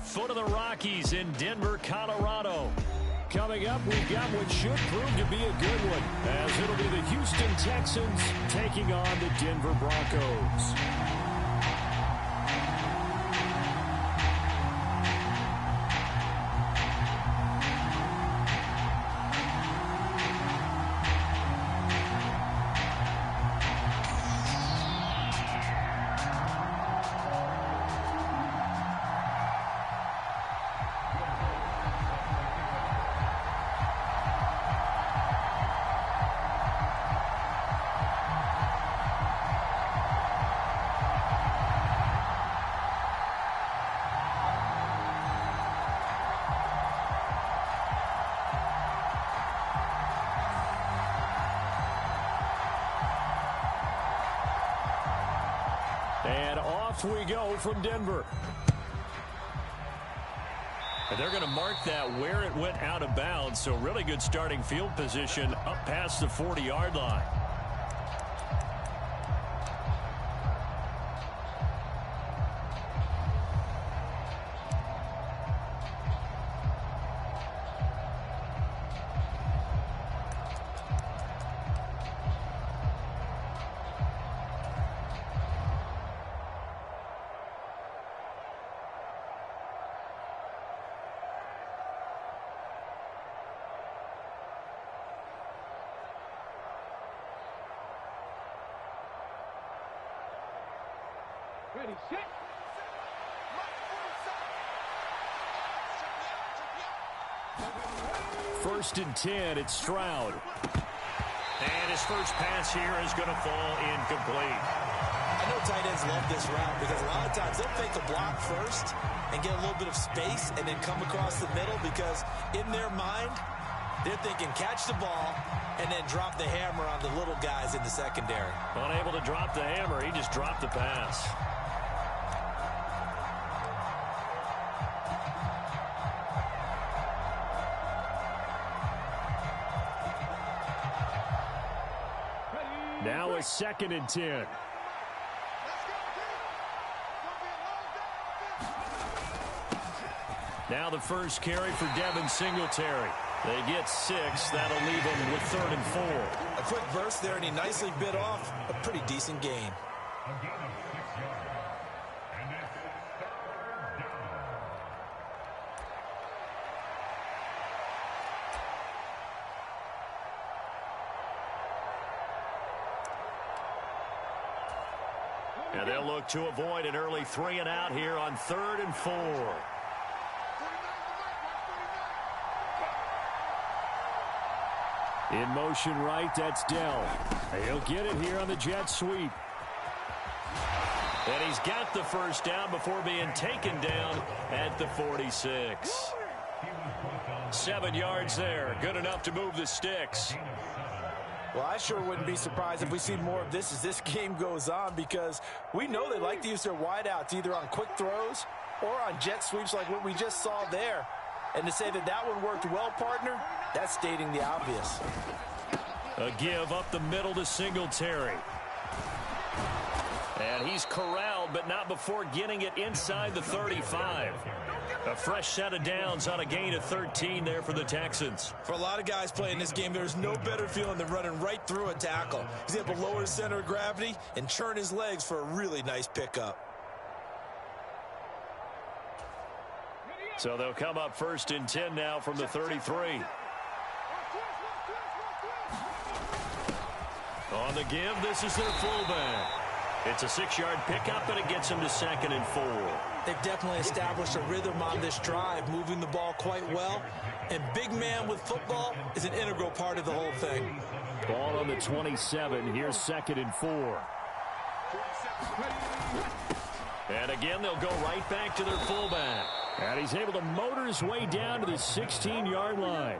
foot of the Rockies in Denver, Colorado. Coming up, we've got what should prove to be a good one, as it'll be the Houston Texans taking on the Denver Broncos. And off we go from Denver. And they're going to mark that where it went out of bounds. So really good starting field position up past the 40-yard line. Ready, set. First and 10, it's Stroud. And his first pass here is going to fall incomplete. I know tight ends love this route because a lot of times they'll fake a block first and get a little bit of space and then come across the middle because in their mind, they're thinking catch the ball and then drop the hammer on the little guys in the secondary. Unable to drop the hammer, he just dropped the pass. Now a second and 10. Now the first carry for Devin Singletary. They get 6. That'll leave them with 3rd and 4. A quick burst there, and he nicely bit off a pretty decent gain. And they'll look to avoid an early 3 and out here on 3rd and 4. In motion right, that's Dell. He'll get it here on the jet sweep. And he's got the first down before being taken down at the 46. 7 yards there. Good enough to move the sticks. Well, I sure wouldn't be surprised if we see more of this as this game goes on because we know they like to use their wideouts either on quick throws or on jet sweeps like what we just saw there. And to say that that one worked well, partner, that's stating the obvious. A give up the middle to Singletary. And he's corralled, but not before getting it inside the 35. A fresh set of downs on a gain of 13 there for the Texans. For a lot of guys playing this game, there's no better feeling than running right through a tackle. He's able to lower his center of gravity and churn his legs for a really nice pickup. So they'll come up 1st and 10 now from the 33. On the give, this is their fullback. It's a 6-yard pickup, and it gets them to 2nd and 4. They've definitely established a rhythm on this drive, moving the ball quite well. And big man with football is an integral part of the whole thing. Ball on the 27. Here's 2nd and 4. And again, they'll go right back to their fullback. And he's able to motor his way down to the 16-yard line.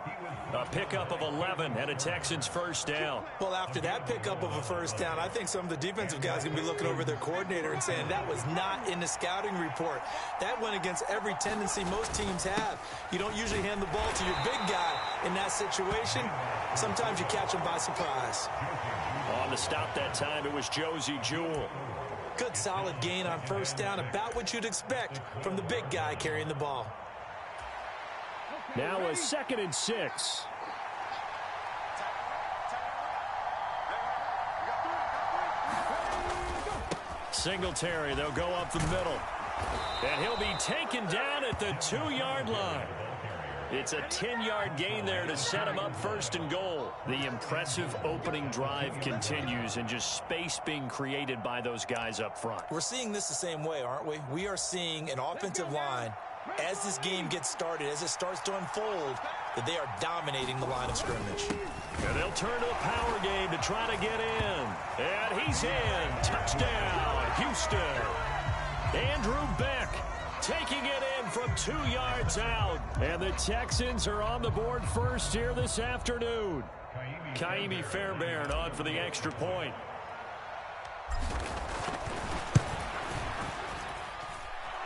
A pickup of 11 and a Texans first down. Well, after that pickup of a first down, I think some of the defensive guys are going to be looking over their coordinator and saying that was not in the scouting report. That went against every tendency most teams have. You don't usually hand the ball to your big guy in that situation. Sometimes you catch him by surprise. On to stop that time, it was Josie Jewell. Good solid gain on first down, about what you'd expect from the big guy carrying the ball. Now a 2nd and 6. Singletary, they'll go up the middle. And he'll be taken down at the 2-yard line. It's a 10-yard gain there to set him up 1st and goal. The impressive opening drive continues, and just space being created by those guys up front. We're seeing this the same way, aren't we? We are seeing an offensive line, as this game gets started, as it starts to unfold, that they are dominating the line of scrimmage. And they'll turn to the power game to try to get in. And he's in. Touchdown, Houston. Andrew Beck taking it in from 2 yards out. And the Texans are on the board first here this afternoon. Kaimi Fairbairn on for the extra point.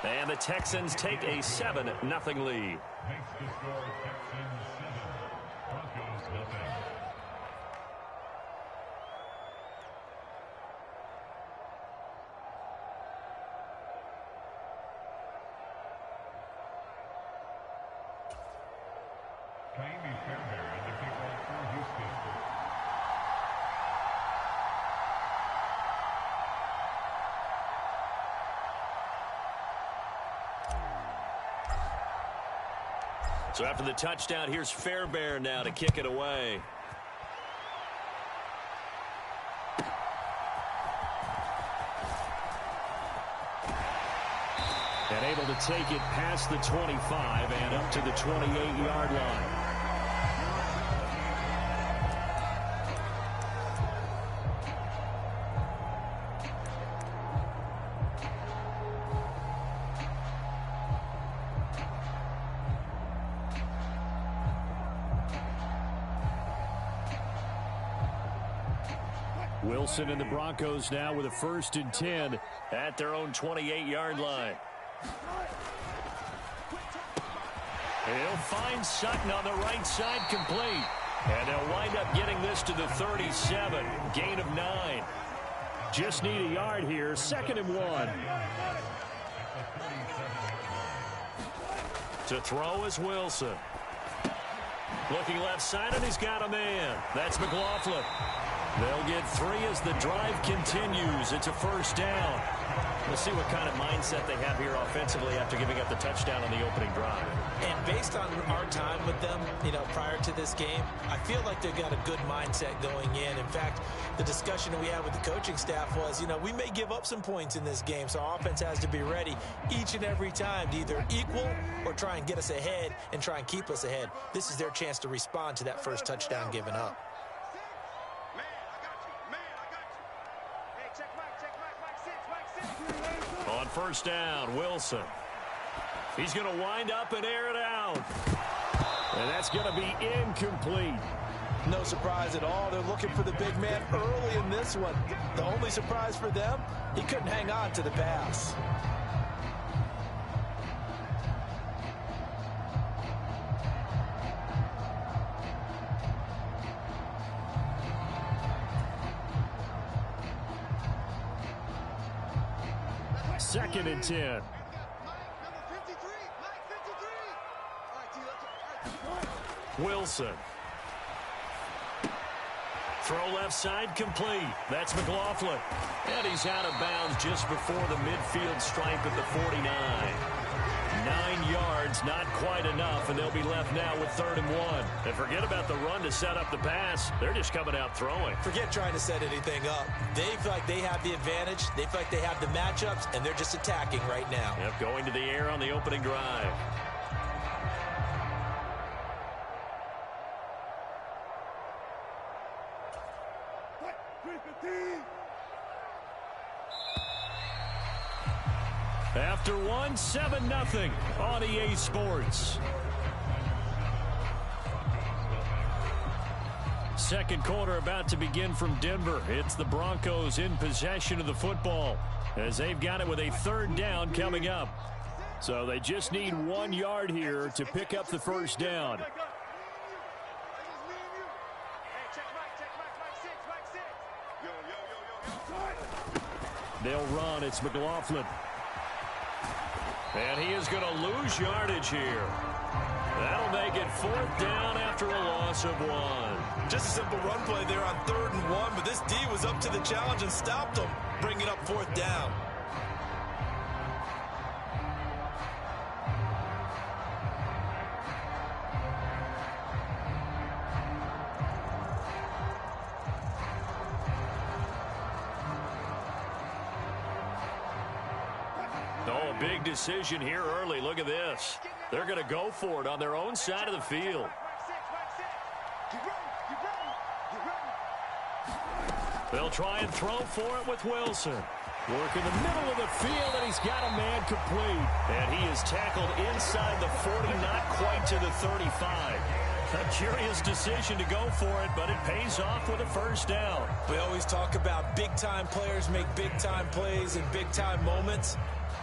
And the Texans take a 7-0 lead. So after the touchdown, here's Fairbairn now to kick it away. And able to take it past the 25 and up to the 28-yard line. Wilson and the Broncos now with a 1st and 10 at their own 28-yard line. He'll find Sutton on the right side, complete. And they'll wind up getting this to the 37. Gain of 9. Just need a yard here. 2nd and 1. To throw is Wilson. Looking left side, and he's got a man. That's McLaughlin. They'll get 3 as the drive continues. It's a 1st down. We'll see what kind of mindset they have here offensively after giving up the touchdown on the opening drive. And based on our time with them, prior to this game, I feel like they've got a good mindset going in. In fact, the discussion that we had with the coaching staff was, we may give up some points in this game, so our offense has to be ready each and every time to either equal or try and get us ahead and try and keep us ahead. This is their chance to respond to that first touchdown given up. On 1st down, Wilson. He's going to wind up and air it out. And that's going to be incomplete. No surprise at all. They're looking for the big man early in this one. The only surprise for them, he couldn't hang on to the pass. Second and 10. Wilson. Throw left side, complete. That's McLaughlin. And he's out of bounds just before the midfield stripe at the 49. 9 yards, not quite enough, and they'll be left now with 3rd and 1. And forget about the run to set up the pass. They're just coming out throwing. Forget trying to set anything up. They feel like they have the advantage. They feel like they have the matchups, and they're just attacking right now. Yep, going to the air on the opening drive. After one, 7-0 on EA Sports. Second quarter about to begin from Denver. It's the Broncos in possession of the football as they've got it with a 3rd down coming up. So they just need 1 yard here to pick up the 1st down. They'll run. It's McLaughlin. And he is going to lose yardage here. That'll make it 4th down after a loss of 1. Just a simple run play there on 3rd and 1, but this D was up to the challenge and stopped him, bringing up 4th down. Oh, big decision here early. Look at this. They're going to go for it on their own side of the field. They'll try and throw for it with Wilson. Work in the middle of the field, and he's got a man complete. And he is tackled inside the 40, not quite to the 35. A curious decision to go for it, but it pays off with a 1st down. We always talk about big-time players make big-time plays in big-time moments.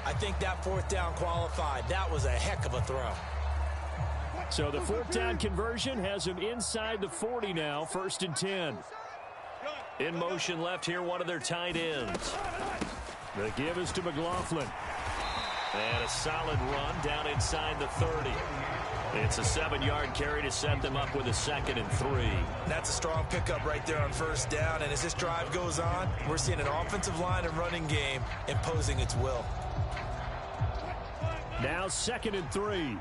I think that 4th down qualified. That was a heck of a throw. So the 4th down conversion has him inside the 40 now, 1st and 10. In motion left here, one of their tight ends. The give is to McLaughlin. And a solid run down inside the 30. It's a 7-yard carry to set them up with a 2nd and 3. That's a strong pickup right there on 1st down. And as this drive goes on, we're seeing an offensive line and running game imposing its will. Now 2nd and 3.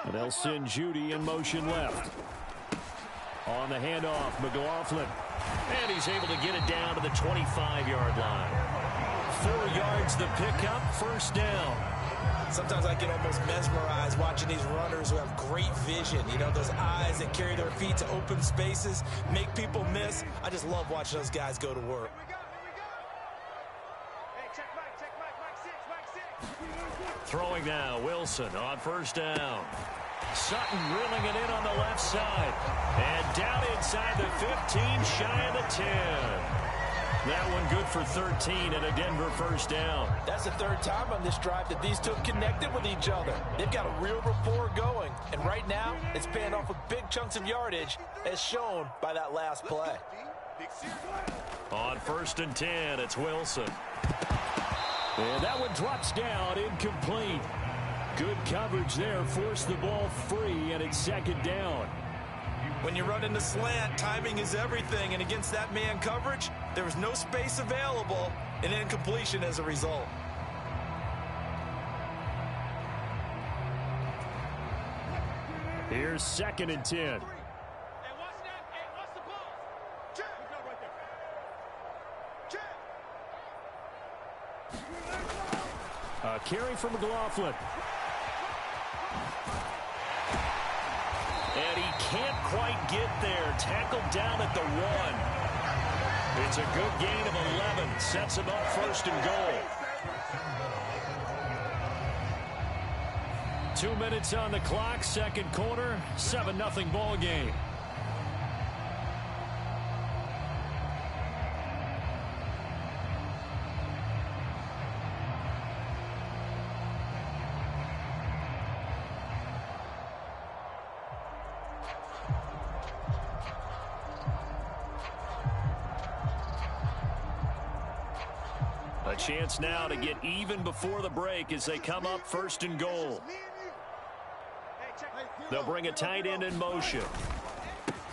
And they'll send Judy in motion left. On the handoff, McLaughlin. And he's able to get it down to the 25-yard line. 4 yards the pickup, 1st down. Sometimes I get almost mesmerized watching these runners who have great vision. You know, those eyes that carry their feet to open spaces, make people miss. I just love watching those guys go to work. Throwing now, Wilson on 1st down. Sutton reeling it in on the left side. And down inside the 15, shy of the 10. That one good for 13 and a Denver 1st down. That's the 3rd time on this drive that these two have connected with each other. They've got a real rapport going. And right now, it's paying off with big chunks of yardage, as shown by that last play. On 1st and 10, it's Wilson. And that one drops down, incomplete. Good coverage there, forced the ball free, and it's 2nd down. When you run in the slant, timing is everything, and against that man coverage, there was no space available, and incompletion as a result. Here's 2nd and 10. A carry from McLaughlin. And he can't quite get there. Tackled down at the 1. It's a good gain of 11. Sets him up 1st and goal. 2 minutes on the clock, 2nd quarter, 7-0 ball game. A chance now to get even before the break as they come up 1st and goal. They'll bring a tight end in motion.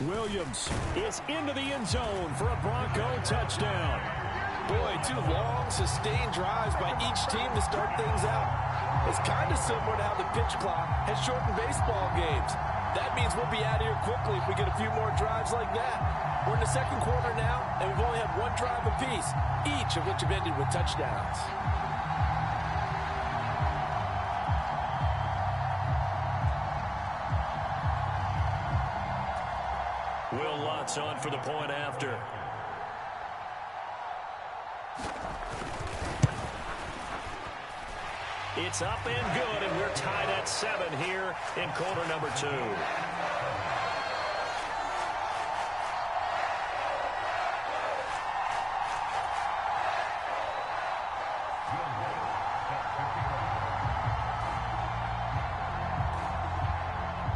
Williams is into the end zone for a Bronco touchdown. Boy, 2 long, sustained drives by each team to start things out. It's kind of similar to how the pitch clock has shortened baseball games. That means we'll be out of here quickly if we get a few more drives like that. We're in the 2nd quarter now, and we've only had 1 drive apiece, each of which have ended with touchdowns. Will Lutz on for the point after. It's up and good, and we're tied at 7 here in quarter number 2.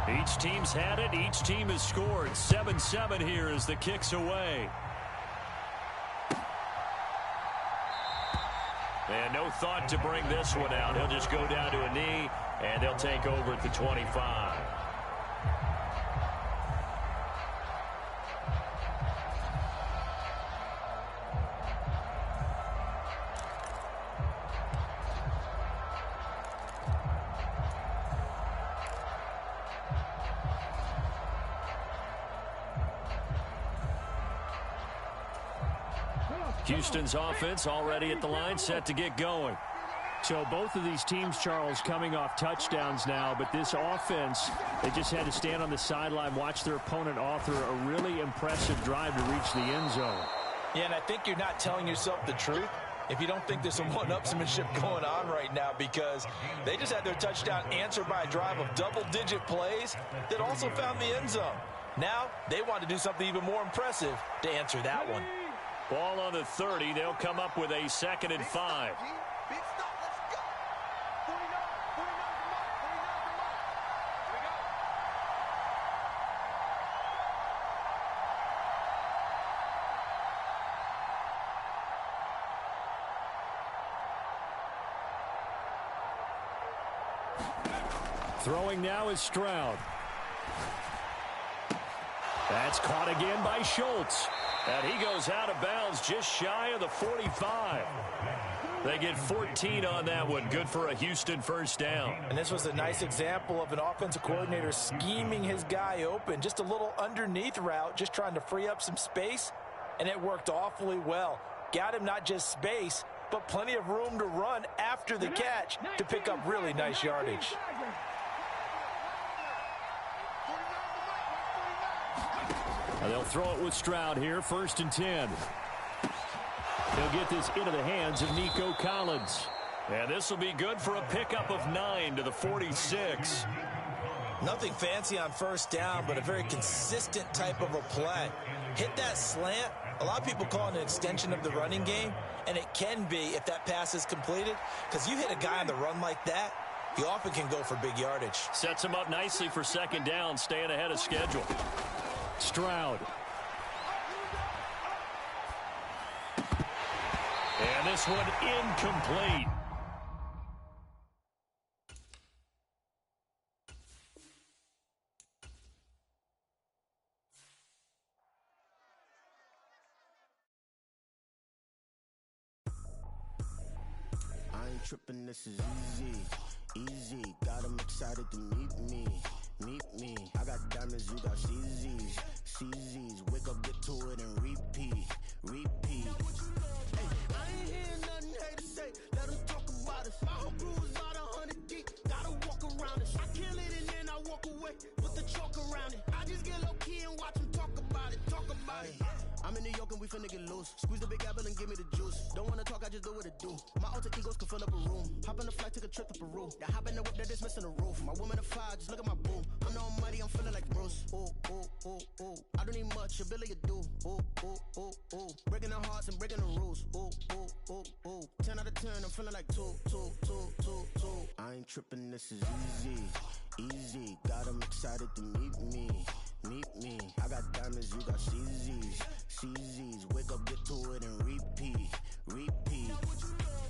Each team's had it. Each team has scored. 7-7 here as the kick's away. And no thought to bring this one out. He'll just go down to a knee, and they'll take over at the 25. Houston's offense already at the line, set to get going. So both of these teams, Charles, coming off touchdowns now, but this offense, they just had to stand on the sideline, watch their opponent author a really impressive drive to reach the end zone. Yeah, and I think you're not telling yourself the truth if you don't think there's some one-upsmanship going on right now, because they just had their touchdown answered by a drive of double-digit plays that also found the end zone. Now they want to do something even more impressive to answer that one. Ball on the 30. They'll come up with a 2nd and 5. Throwing now is Stroud. That's caught again by Schultz. And he goes out of bounds just shy of the 45. They get 14 on that one. Good for a Houston first down. And this was a nice example of an offensive coordinator scheming his guy open. Just a little underneath route, just trying to free up some space. And it worked awfully well. Got him not just space, but plenty of room to run after the catch to pick up really nice yardage. They'll throw it with Stroud here, 1st and 10. He'll get this into the hands of Nico Collins. And this will be good for a pickup of 9 to the 46. Nothing fancy on first down, but a very consistent type of a play. Hit that slant. A lot of people call it an extension of the running game, and it can be if that pass is completed, because you hit a guy on the run like that, he often can go for big yardage. Sets him up nicely for 2nd down, staying ahead of schedule. Stroud. And this one incomplete. I ain't tripping, this is easy. Easy, got 'em excited to meet me. Meet me. I got diamonds, you got CZs. CZs, wake up, get to it, and repeat. Repeat. Hey, I ain't hearing nothing haters say. Let them talk about us. My whole crew is about 100 deep. Gotta walk around it. I kill it and then I walk away. Put the chalk around it. I just get low key and watch them talk about it. Talk about it. I'm in New York and we finna get loose. Squeeze the big apple and give me the juice. Don't wanna talk, I just do what it do. My alter egos can fill up a room. Hop on the flight, take a trip to Peru. That hop in the whip that is missing the roof. My woman a fire, just look at my boo. I'm no money, I'm feeling like Bruce. Ooh, ooh, ooh, ooh. I don't need much, ability to do. Ooh, ooh, ooh, ooh. Breaking the hearts and breaking the rules. Ooh, ooh, ooh, ooh. 10 out of 10, I'm feeling like 2, 2, 2, 2, 2. I ain't tripping, this is easy. Easy, got 'em excited to meet me. Meet me. I got diamonds, you got CZs. CZs, wake up, get to it, and repeat. Repeat.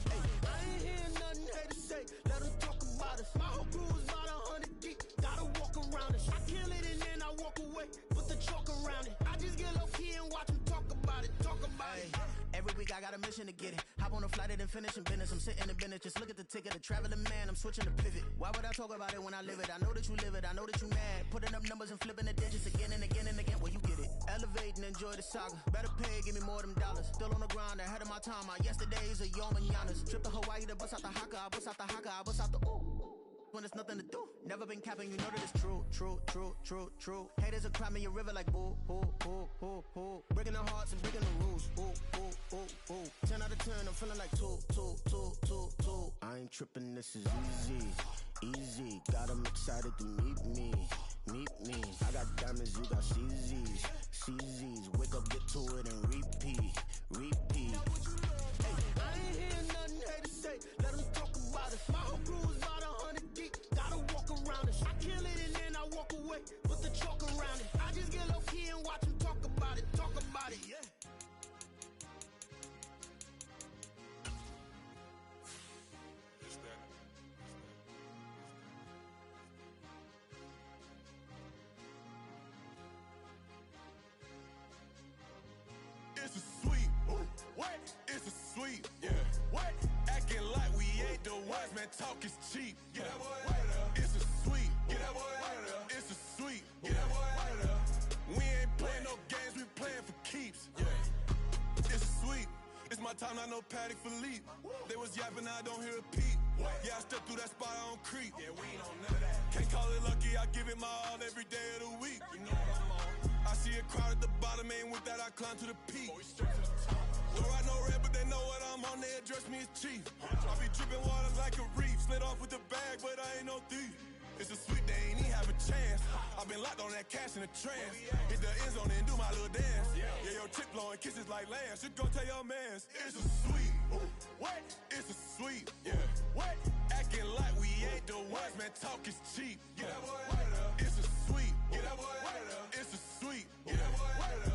Hey, I ain't hearing nothing haters say. Let them talk about us. My whole crew is about 100 deep. Gotta walk around it. I kill it and then I walk away. Put the chalk around it. I just get low key and watch them talk about it. Talk about it. Every week I got a mission to get it. Hop on a flight and finish in business. I'm sitting in business. Just look at the ticket. A traveling man. I'm switching to pivot. Why would I talk about it when I live it? I know that you live it. I know that you mad. Putting up numbers and flipping the digits again and again and again. Well, you get it. Elevate and enjoy the saga. Better pay, give me more than dollars. Still on the grind, ahead of my time. My yesterdays are your mananas. Trip to Hawaii to bust out the haka. I bust out the haka. I bust out the ooh. When there's nothing to do. Never been capping, you know that it's true, true, true, true, true. Haters will cry me a river like boo, boo, boo, boo, boo. Breaking the hearts and breaking the rules. Ooh, ooh, ooh, ooh. 10 out of 10, I'm feeling like 2, 2, 2, 2, 2. I ain't tripping, this is easy. Easy, got 'em excited to meet me. Meet me. I got diamonds, you got CZs. CZs, wake up, get to it, and repeat. Repeat. Hey, I ain't hearing nothing haters say. Let them talk about us. My whole crew is about 100 deep. Gotta walk around us. I kill it and then I walk away. man, talk is cheap. Get that boy out of there. It's a sweep. Get that boy out of there. It's a sweep. Get that boy out of there. We ain't playing no games, we playing for keeps. Yeah. It's a sweep. It's my time, not no Paddock Philippe. They was yapping, I don't hear a peep. Yeah, I step through that spot, I don't creep. Yeah, we ain't on none of that. Can't call it lucky, I give it my all every day of the week. You know what I'm on. I see a crowd at the bottom, ain't with that, I climb to the peak. Throw out no red, but they know what I'm on, they address me as chief. I be dripping water like a reef, slid off with the bag, but I ain't no thief. It's a sweet, they ain't even have a chance. I've been locked on that cash in a trance. Hit the end zone and do my little dance. Yeah, your chick blowing kisses like lambs. You go tell your mans. It's a sweet. What? It's a sweet. Yeah. What? Acting like we ain't the ones, man. Talk is cheap. Get that boy out of there. It's a sweet. Get that boy out of there. It's a sweet. Get that boy out of there.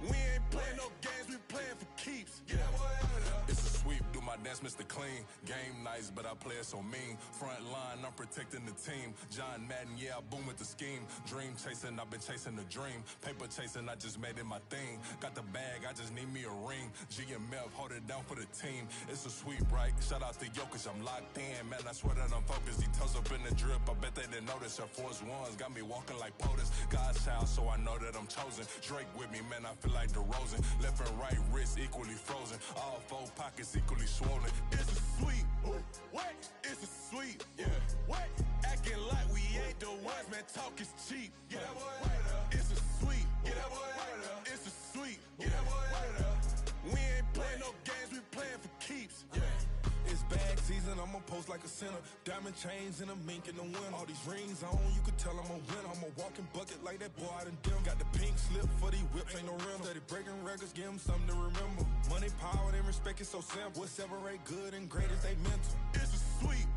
We ain't playing no games, we playing for keeps. Get that boy out of there. It's a sweep, do my dance, Mr. Clean. Game nice, but I play it so mean. Front line, I'm protecting the team. John Madden, yeah, I boom with the scheme. Dream chasing, I've been chasing the dream. Paper chasing, I just made it my thing. Got the bag, I just need me a ring. GMF, hold it down for the team. It's a sweep, right? Shout out to Jokic, I'm locked in. Man, I swear that I'm focused. He toes up in the drip, I bet they didn't notice. Air Force Ones got me walking like POTUS. God's child, so I know that I'm chosen. Drake with me, man, I feel like DeRozan. Left and right wrist equally frozen. All four pockets equally swollen. It's a sweep. What? It's a sweep. Yeah. What? Acting like we ain't the ones, man. Talk is cheap. Get that boy out of there. It's a sweep. Get that boy out of there. It's a sweep. Get that boy out of there. We ain't playing no games, we playing for keeps. Yeah. It's bag season, I'ma post like a sinner. Diamond chains and a mink in the wind. All these rings on, you could tell I'm a winner. I'm a walking bucket like that boy out in dim. Got the pink slip for these whips, ain't no rental. Steady breaking records, give them something to remember. Money, power, and respect is so simple. What separate good and great is they mental. It's a sweep.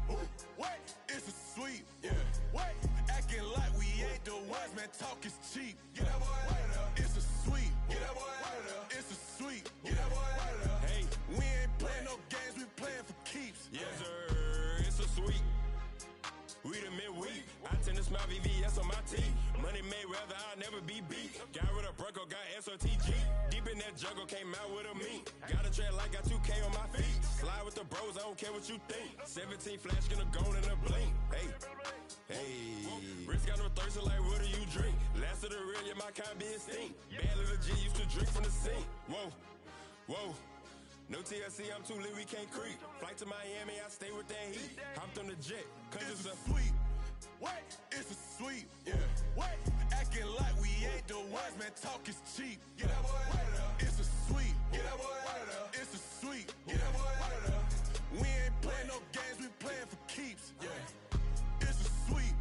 What? It's a sweep. Yeah. What? Acting like we ain't the ones, man. Talk is cheap. Get that boy out of there. It's a sweep. Get that boy out of there. It's a sweep. Get that boy out of there. Hey, we ain't playing no games, we playing for keeps. Yes, sir. It's a sweep. We the midweek. I tend to smile VVS on my teeth. Money made rather I'll never be beat. Got rid of Bronco, got SOTG. Deep in that jungle, came out with a meat. Got a tread like got 2K on my feet. Slide with the bros, I don't care what you think. 17 flash, gonna go in a blink. Hey, hey. Wrist got no thirst, like what do you drink? Last of the real, yeah, my kind be a stink. Bad little G used to drink from the sink. Whoa, whoa. No TLC, I'm too lit, we can't creep. Flight to Miami, I stay with that heat. Hopped on the jet, cause it's a sweep. What? It's a sweep. Yeah. What? Acting like we ain't the ones, man. Talk is cheap. Get that boy out of there. It's a sweep. Get that boy out of there. It's a sweep. Get that boy out of there. We ain't playing no games, we playing for keeps. Yeah. It's a sweep.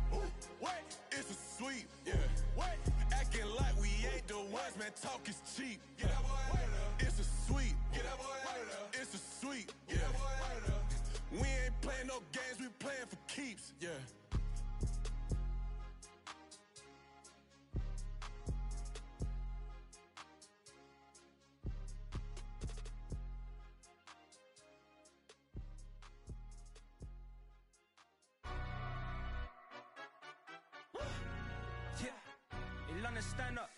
What? It's a sweep. Yeah. What? Acting like we ain't the ones, man. Talk is cheap. Get that boy out of there. It's a sweep. Get that boy out of there. It's a sweep. Get that boy out of there. We ain't playing no games, we playing for keeps. Yeah. Stand up.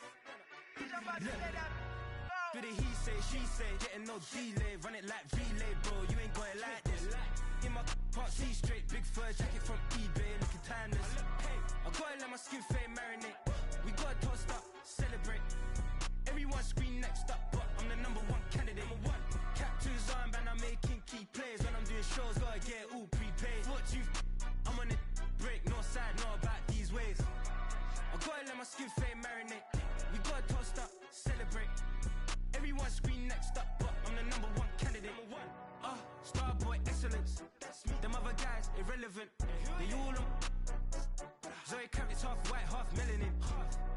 Do the he say, she say, getting no delay, run it like relay, bro. You ain't going like this. In my can't see straight, big fur jacket from eBay, looking timeless. Hey, I gotta let my skin fade marinate. We gotta toast up, celebrate. Everyone scream next up, but I'm the #1 candidate. Captain's armband, I'm making key plays. When I'm doing shows, gotta get all prepaid. What you? I'm on it, break, no side, no about these ways. I gotta let my skin fade marinate. We gotta toast up, celebrate. Everyone scream next up, but I'm the #1 candidate. Starboy excellence. Them other guys irrelevant. They all on. Zoe Kravitz half white, half melanin.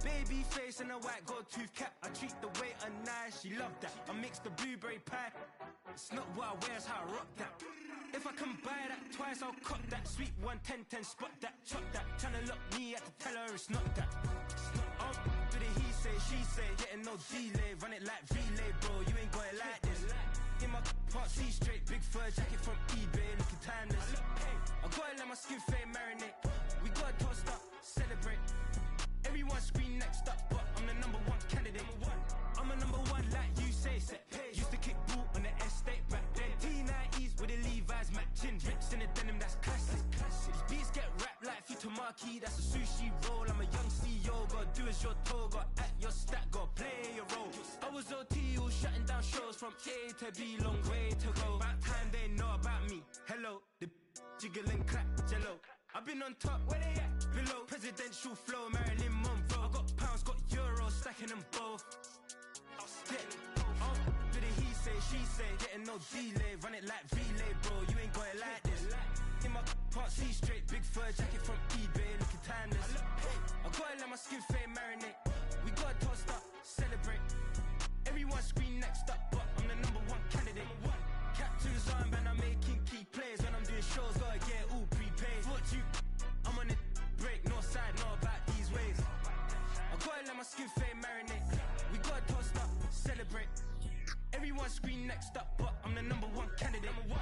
Baby face and a white gold tooth cap. I treat the waiter nice, she love that. I mix the blueberry pie. It's not what I wear, it's how I rock that. If I can buy that twice, I'll cut that. Sweet 110, spot that, chop that. Tryna lock me, I have to tell her it's not that. Do the he say, she say, getting no delay. Run it like relay, bro, you ain't going like this. In my can't see straight, big fur jacket from eBay, looking timeless. I gotta let my skin fade marinate. We gotta toast up, celebrate. Everyone scream next up, but I'm the #1 candidate. I'm a #1 like you say, set pace. Used to kick ball on the estate back then. T90s with the Levi's matching. Rips in the denim, that's classic. was your toe, got at your stat, got play your role. I was OT, all shutting down shows from A to B, long way to go. About time they know about me. Hello, the jiggle and clap, jello. I've been on top, where they at? Below, presidential flow, Marilyn Monroe. I got pounds, got euros, stacking them both. Did it he say, she say, getting no delay, run it like relay, bro. You ain't got it like this. In my part C straight, big fur jacket from eBay, looking timeless. I gotta let my skin fade marinate. We gotta toast up, celebrate. Everyone scream next up, but I'm the #1 candidate. Captain's armband, I'm making key plays. When I'm doing shows, gotta get it all prepaid. What you, I'm on it, break, no side, know about these ways. I gotta let my skin fade marinate. We gotta toast up, celebrate. Everyone scream next up, but I'm the #1 candidate. #1.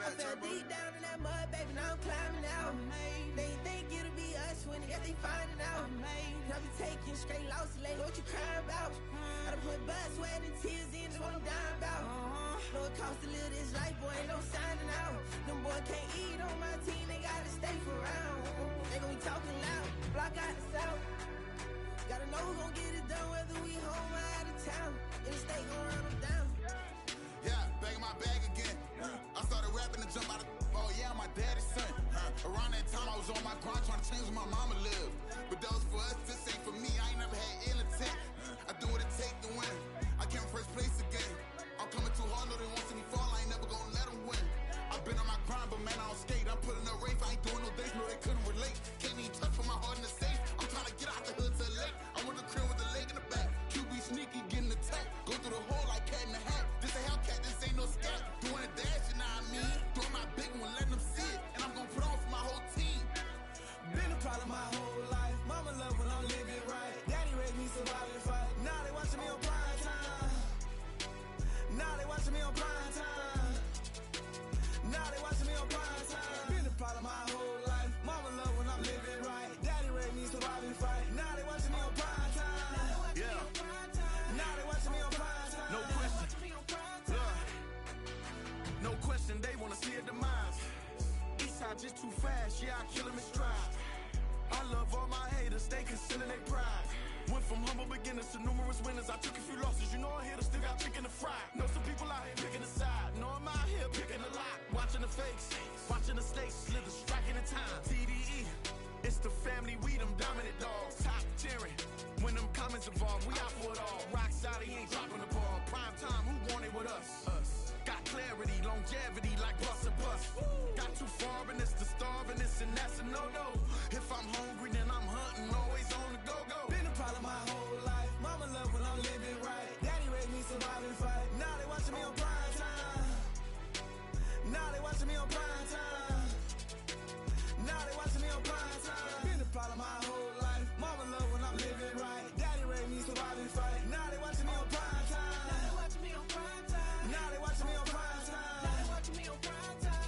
I fell deep down in that mud, baby, now I'm climbing out. They think it'll be us when they finding out. I be taking straight losses, like what you crying about? I done put blood, sweat, and tears in, just what I'm dying about. Know it costs to live this life, boy, ain't no signing out. Them boy can't eat on my team, they gotta stay for round. They gon' be talking loud, block out the south. Gotta know who gon' get it done, whether we home or out of town. In the state gon' run them down. Yeah, back in my bag again. I started rapping and jump out of, oh yeah, I'm my daddy's son. Around that time I was on my grind trying to change where my mama lived. But those for us, this ain't for me, I ain't never had ill intent. I do what it take to win. I came first place again. I'm coming too hard, no they won't see me fall, I ain't never gonna let them win. I've been on my grind, but man, I don't skate. I'm putting up race, I ain't doing no days, no they couldn't relate. Can't even touch for my heart in the safe. I'm trying to get out the hood to the lake. I want the crib with the leg in the back. QB sneaky, getting attacked. Go through the hole like cat in the hat. This a Hellcat, this ain't no scat. Doing a dash, you know what I mean? Doing my big one, letting them see it. And I'm gonna put on for my whole team. Been a problem my whole life. Mama love when I'm living right. Daddy raised me survive and fight. Now they watching me on prime time. Now they watching me on prime time. they wanna see a demise. Eastside just too fast, yeah, I kill him in stride. I love all my haters, they concealing their pride. Went from humble beginners to numerous winners. I took a few losses, you know I hit, still got chicken to fry. Know some people out here picking a side. Know I'm out here picking a lot. Watching the fakes, watching the stakes, slither, striking the time. TDE, it's the family, we them dominant dogs. Top tiering, when them comments involved, we out for it all. Rock solid, he ain't dropping the ball. Prime time, who want it with us? Got clarity, longevity, like bust or bust. Got too far and it's the starving, this and that's a no-no. If I'm hungry, then I'm hunting, always on the go-go. Been a problem my whole life. Mama love when I'm living right. Daddy raised me survive and fight. Now they watching me on prime time. Now they watching me on prime time. Now they watching me on prime time. Been a problem my whole life. Mama love when I'm living right. Daddy raised me survive and fight. Now they watching me on prime time. Now they watching me on prime time. Now they watching me on prime time. Now they watching me on prime time.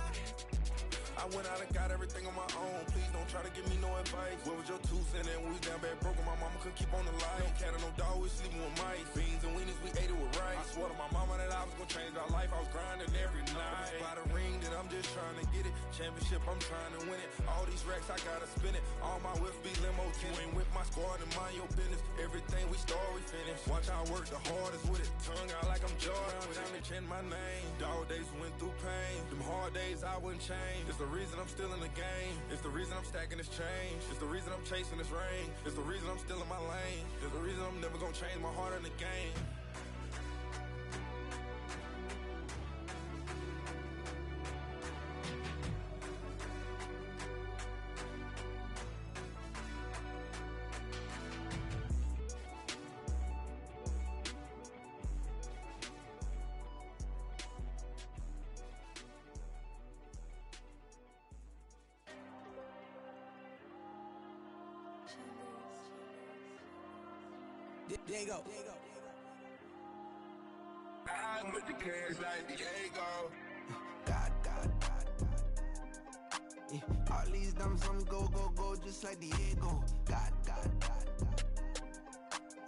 I went out and got everything on my own. Please don't try to give me no advice. What was your 2 cents and we was down bad broke and my mama couldn't keep on the line. No cat and no dog, we sleeping with mice. Beans and weenies, we ate it with rice. I swore to my mama that I was gonna change our life. I was grinding every night. By the ring that I'm just trying to get it. Championship, I'm trying to win it. All these racks, I gotta spin it. All my whips be limo. You ain't with my squad and mind your business. Everything we start, we finish. Watch I work the hardest with it. Tongue out like I'm Jordan. Without me chanting my name. Dog days went through pain. Them hard days I wouldn't change. It's the reason I'm still in the game. It's the reason I'm stacking this change. It's the reason I'm chasing this rain. It's the reason I'm still in my lane. It's the reason I'm never gonna change my heart in the game. There you go. I'm with the cash like Diego. God. Yeah. All these dumps on me go, just like Diego. God.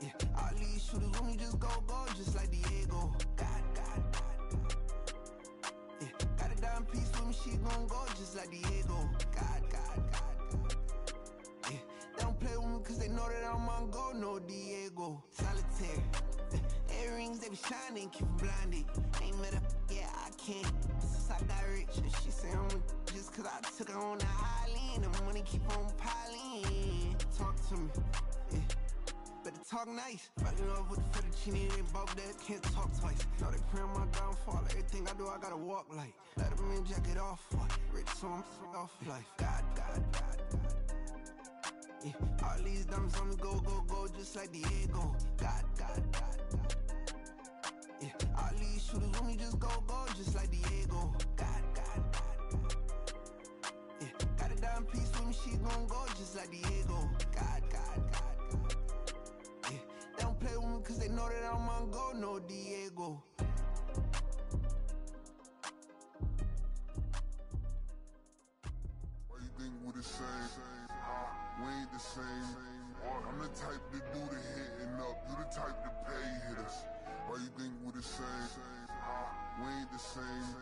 Yeah. All these shooters on me just go, just like Diego. God. Yeah. Got a dime piece with me, she gon' go just like Diego. God. Yeah. They don't play with me cause they know that I'm on go, no Diego. Solitaire. Earrings, they be shining, keep them blinded. Ain't met up, yeah, I can't. Since I got rich, she say I'm just cause I took her on the island. The money keep on piling. Talk to me, yeah. Better talk nice. Fucking up with the fettuccine and both that can't talk twice. Know they praying my downfall. Everything I do, I gotta walk like. Let them in, jacket off. Rich, so I'm off life. God. Yeah. All these dumps on me go, just like Diego. God. Yeah. All these shooters on me just go, just like Diego. God. Yeah. Got a dime piece with me, she gon' go just like Diego. God. Yeah. They don't play with me cause they know that I'm on go, no Diego. Why you think we the same? We ain't the same. I'm the type to do the hitting up. You the type to pay hitters. Why you think we the same? We ain't the same.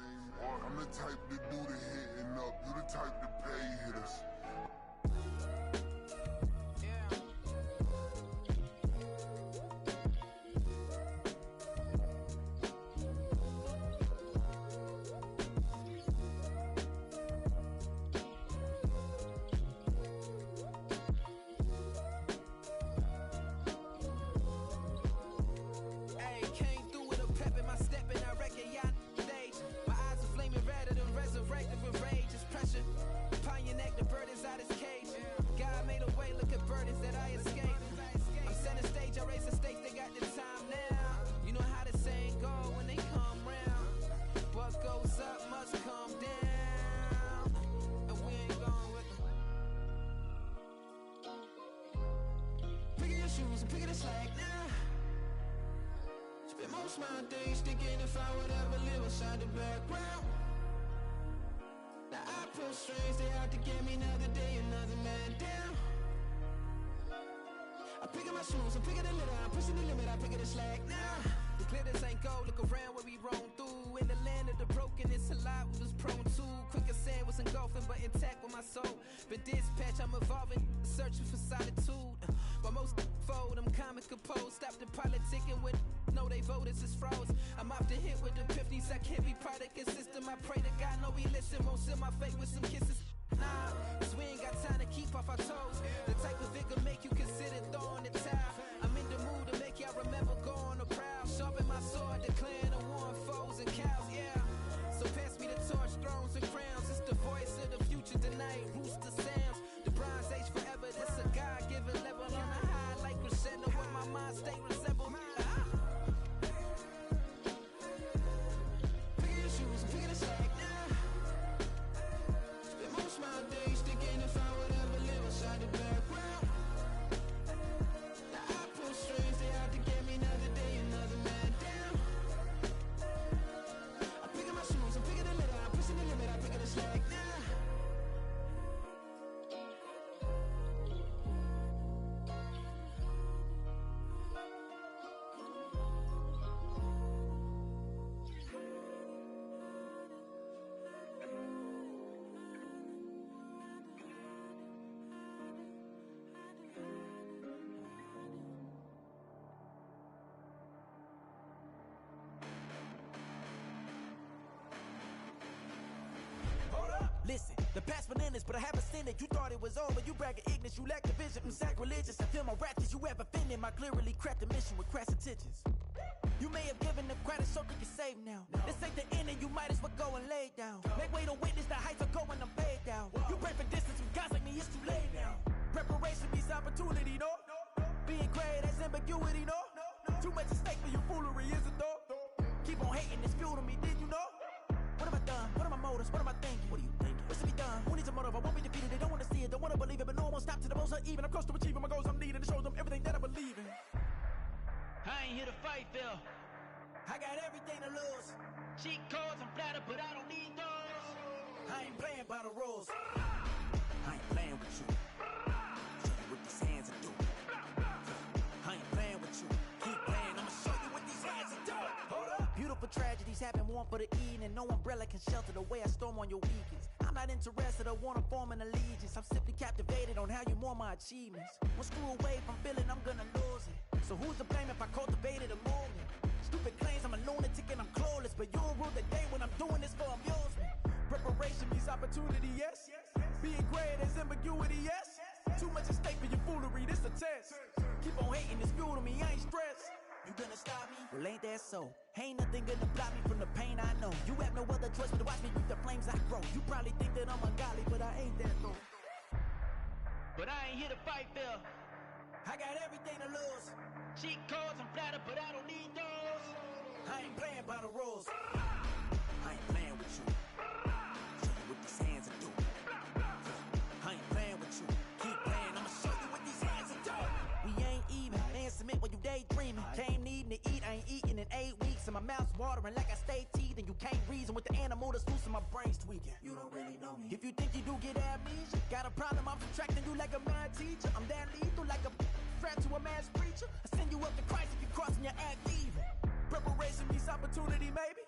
I'm the type to do the hitting up. You the type to pay hitters. Most my days thinking if I would ever live inside the background. Now I pull strings, they out to get me another day, another man down. I'm picking my shoes, I'm picking the litter, I'm pushing the limit, I pick it a slack now. The clear this ain't gold, look around where we roam through. In the land of of the broken, it's a lot we was prone to. Quicker sand was engulfing, but intact with my soul. Been dispatched, I'm evolving, searching for solitude. While most fold, I'm comic composed. Stop the politicking when know they voters is froze. I'm off the hit with epiphanies, I can't be product and system. I pray to God, know he listen, won't seal my fate with some kisses. Nah, cause we ain't got time to keep off our toes. The type of vigor make you consider throwing the towel. I'm in the mood to make y'all remember going to proud. Sharpen my sword, declaring the war on foes and cows, yeah. So pass me the torch, thrones and crowns. It's the voice of the future tonight, rooster sounds. The Bronze Age forever, this a God-given level. On a high like crescendo, where my mind state resemble. Pick your shoes and pick the slack now. Spend most of my days thinking if I would ever live inside the background. Now I pull strings, they out to get me another day, another man down. I'm picking my shoes, I'm picking the litter, I'm pushing the limit, I'm picking the slack now. Listen, the past bananas, but I haven't seen it. You thought it was over, you bragging ignorance, you lack the vision. I'm sacrilegious, I feel my wrath as you have offended my clearly crafted mission with crass intentions. You may have given them credit so they can save now. This ain't the end and you might as well go and lay down. Make way to witness the heights are going, I'm paid down. You pray for distance from guys like me, it's too late now. Preparation means opportunity, no? Being great has ambiguity, no? Too much at stake for your foolery, is it though? Keep on hating, it's fuel to me, did you know? What have I done? What are my motives? What am I thinking? What are you thinking? What's to be done? Who needs a motive? I won't be defeated. They don't want to see it, don't want to believe it, but no one won't stop to the most even. I'm close to achieving my goals I'm needing to show them everything that I believe in. I ain't here to fight, Phil. I got everything to lose. Cheat codes, I'm flattered, but I don't need those. I ain't playing by the rules. I ain't playing with you. Show you what these hands are doing. I ain't playing with you. Keep playing, I'ma show you what these hands are doing. Hold up. Beautiful tragedies happen, one for the evening. No umbrella can shelter the way I storm on your weekends. I'm not interested, I wanna form an allegiance. I'm simply captivated on how you more my achievements. One screw away from feeling I'm gonna lose it. So who's to blame if I cultivated a movement? Stupid claims I'm a lunatic and I'm clueless, but you'll rule the day when I'm doing this for amusement. Preparation means opportunity, yes. Being great is ambiguity, yes. Too much at stake for your foolery, this a test. Keep on hating, it's fuel to me, I ain't stressed. You gonna stop me? Well, ain't that so? Ain't nothing gonna block me from the pain I know. You have no other choice but to watch me reap the flames I grow. You probably think that I'm ungodly, but I ain't that though. But I ain't here to fight, Phil. I got everything to lose. Cheat codes, I'm flattered, but I don't need those. I ain't playing by the rules. I ain't playing with you. Show you what these hands are doing. I ain't playing with you. Keep playing, I'ma show you what these hands are doing. We ain't even. Man, submit when you daydreaming. Came needing to eat, I ain't eating in 8 weeks. And my mouth's watering like I stay teeth. And you can't reason with the animal that's loose and my brain's tweaking. You don't really know me. If you think you do get amnesia, got a problem, I'm subtracting you like a mad teacher. I'm that lethal like a threat to a mass preacher. I send you up to Christ if you crossing your act evil. Preparation means opportunity, maybe.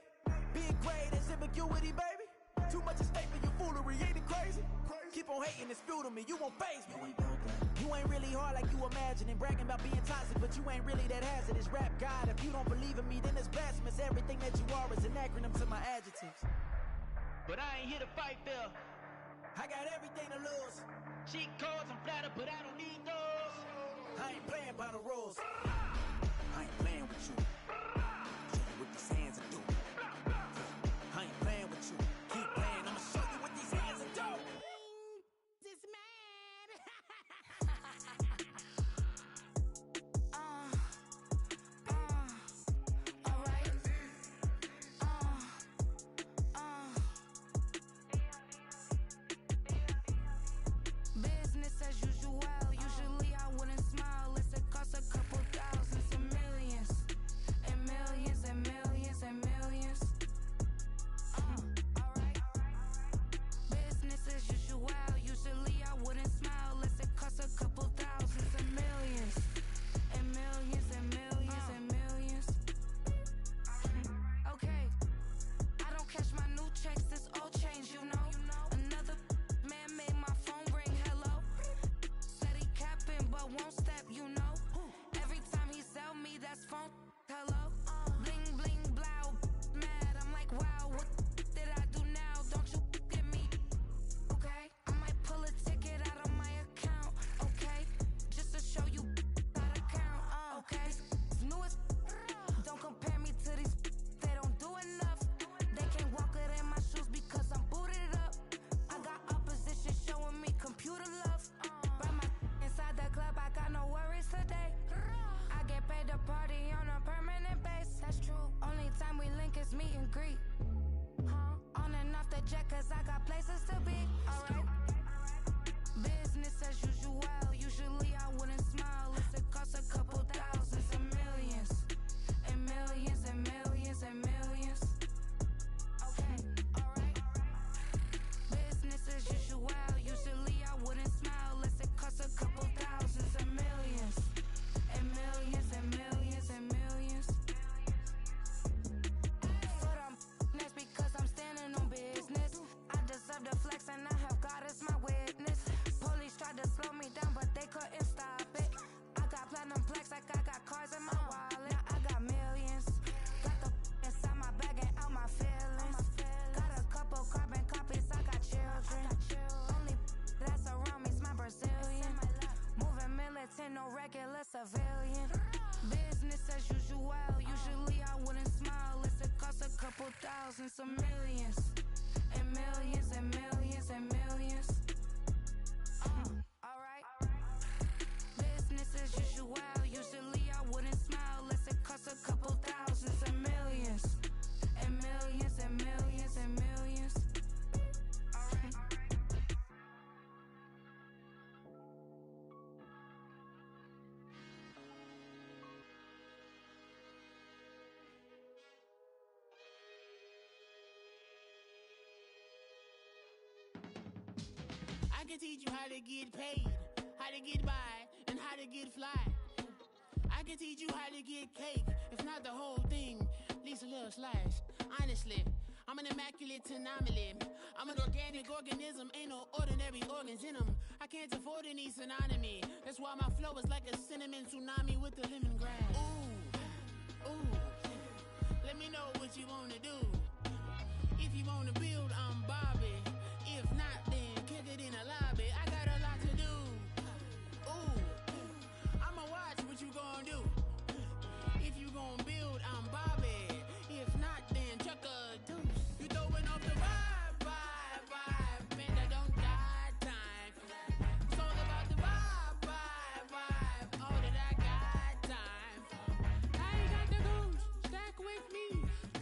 Being great is ambiguity, baby. Too much at stake for your foolery, ain't it crazy? Keep on hating, it's fuel to me, you won't faze me. You ain't really hard like you imagining. Bragging about being toxic, but you ain't really that hazardous. Rap God, if you don't believe in me, then it's blasphemous. Everything that you are is an acronym to my adjectives. But I ain't here to fight, Phil. I got everything to lose. Cheat codes, I'm flattered, but I don't need those. I ain't playing by the rules. I ain't playing with you. Show you what these hands are doing. I ain't playing with you. Keep playing, I'ma show you what these hands are doing. This man. Alright. Business as usual. Usually I wouldn't smile unless it costs a couple thousands of millions. jet cause I got places to be. Alright. Business as usual. Usually I wouldn't smile. It costs a couple thousands and millions. And millions and millions and millions. Okay, alright. Business as usual. Usually I wouldn't smile. It costs a couple thousands and millions. And millions and millions and millions. But that's because I'm standing on business. I deserve the flex and I have God as my witness. Police tried to slow me down but they couldn't stop it. I got platinum plaques like I got cars in my wallet. Now I got millions. Got the inside my bag and out my feelings. Got a couple carbon copies, I got children. Only that's around me's my Brazilian. Moving militant, no regular civilian. Business as usual. Usually I wouldn't smile. It costs a couple thousands of millions. And millions and millions and millions. Alright. Business as usual. Usually I wouldn't smile. It costs a couple thousands of millions. And millions and millions and millions. Alright. I can teach you how to get paid, how to get by, and how to get fly. I can teach you how to get cake, if not the whole thing, at least a little slice. Honestly, I'm an immaculate anomaly. I'm an organic organism, ain't no ordinary organs in them. I can't afford any synonymy. That's why my flow is like a cinnamon tsunami with the lemongrass. Ooh, ooh, let me know what you wanna do. If you wanna build, I'm Bobby. If not, then kick it in a lobby. I got a lot to do. Ooh, I'ma watch what you gon' do. If you gon' build, I'm Bobby. If not, then chuck a deuce. You throwing off the vibe, vibe, vibe. Man, I don't got time for that. It's all about the vibe, vibe, vibe. All that I got time for. I ain't got the goose. Stack with me.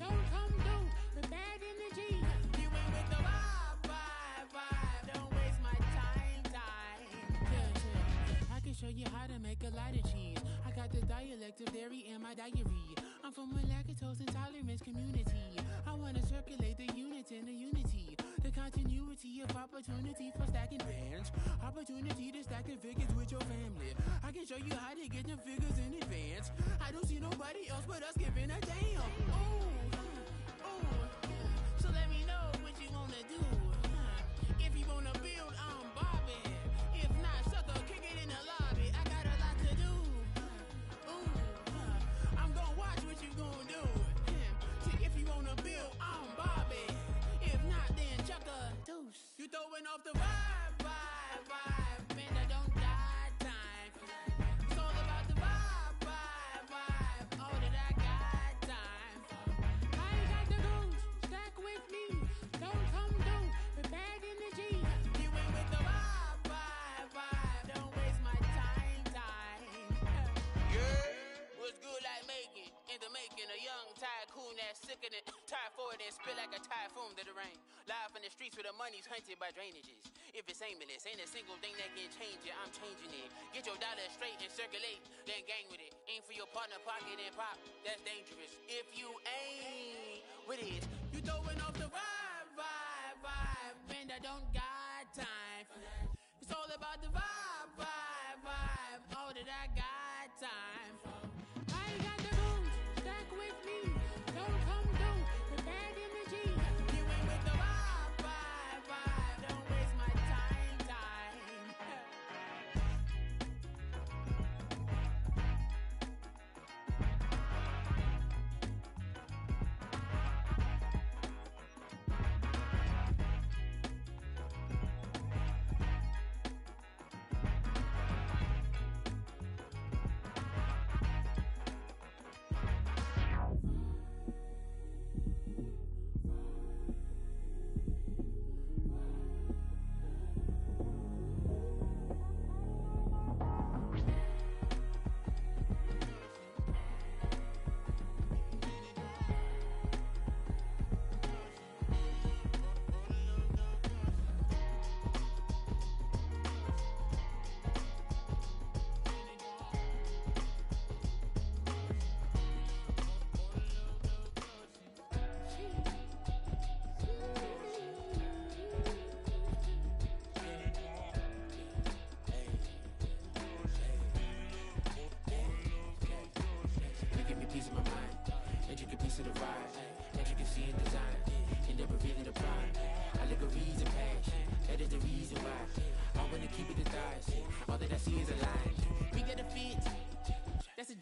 Don't come through with bad energy. You ain't with the vibe, vibe, vibe. Don't waste my time. Yeah. I can show you how to make a lot of cheese. I got the dialect of dairy in my diary. I'm from a lactose intolerance community. I wanna circulate the units in the unity. The continuity of opportunity for stacking bands. Opportunity to stack the figures with your family. I can show you how to get the figures in advance. I don't see nobody else but us giving a damn. Ooh, ooh. So let me know what you wanna do. If you wanna build, I'm Bobby. If not, sucker, kick it in the lobby. I got a lot to do. Ooh, I'm gonna watch what you gonna do. See, if you wanna build, I'm Bobby. If not, then chuck a deuce. You throwing off the vibe, vibe, vibe. Man, I don't got time for that. It's all about the vibe, vibe, vibe. All that I got time for. I ain't got the goose. Stack with me. Don't come through with bad energy. You ain't with the vibe, vibe, vibe. Don't waste my time. Yeah, what's good like making? In the making, a young tycoon that's sicker than typhoid and spit like a typhoon to the rain. Live in the streets where the money's hunted by drainages. If it's aimless, ain't a single thing that can change it. I'm changing it. Get your dollar straight and circulate, then gang with it. Aim for your partner, pocket and pop. That's dangerous. If you ain't with it, you throwing off the vibe, vibe, vibe. Man, I don't got time for that. It's all about the vibe, vibe, vibe. All that I got time for. I ain't got the goose. Stack with me. Don't come through with bad energy. You ain't with the vibe, vibe, vibe. Don't waste my time.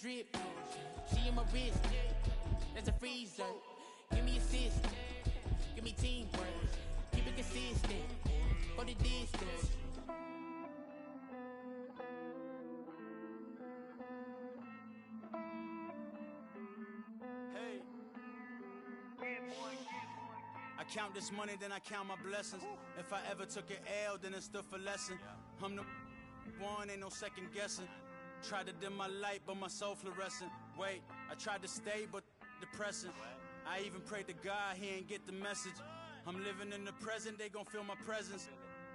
drip. She in my wrist. That's a freezer. Give me assist. Give me teamwork. Keep it consistent. Go the distance. Hey. I count this money, then I count my blessings. If I ever took an L, then it stood for lesson. I'm the one, ain't no second guessing. Tried to dim my light, but my soul fluorescent. Wait, I tried to stay, but depressing. I even prayed to God, he ain't get the message. I'm living in the present, they gon' feel my presence.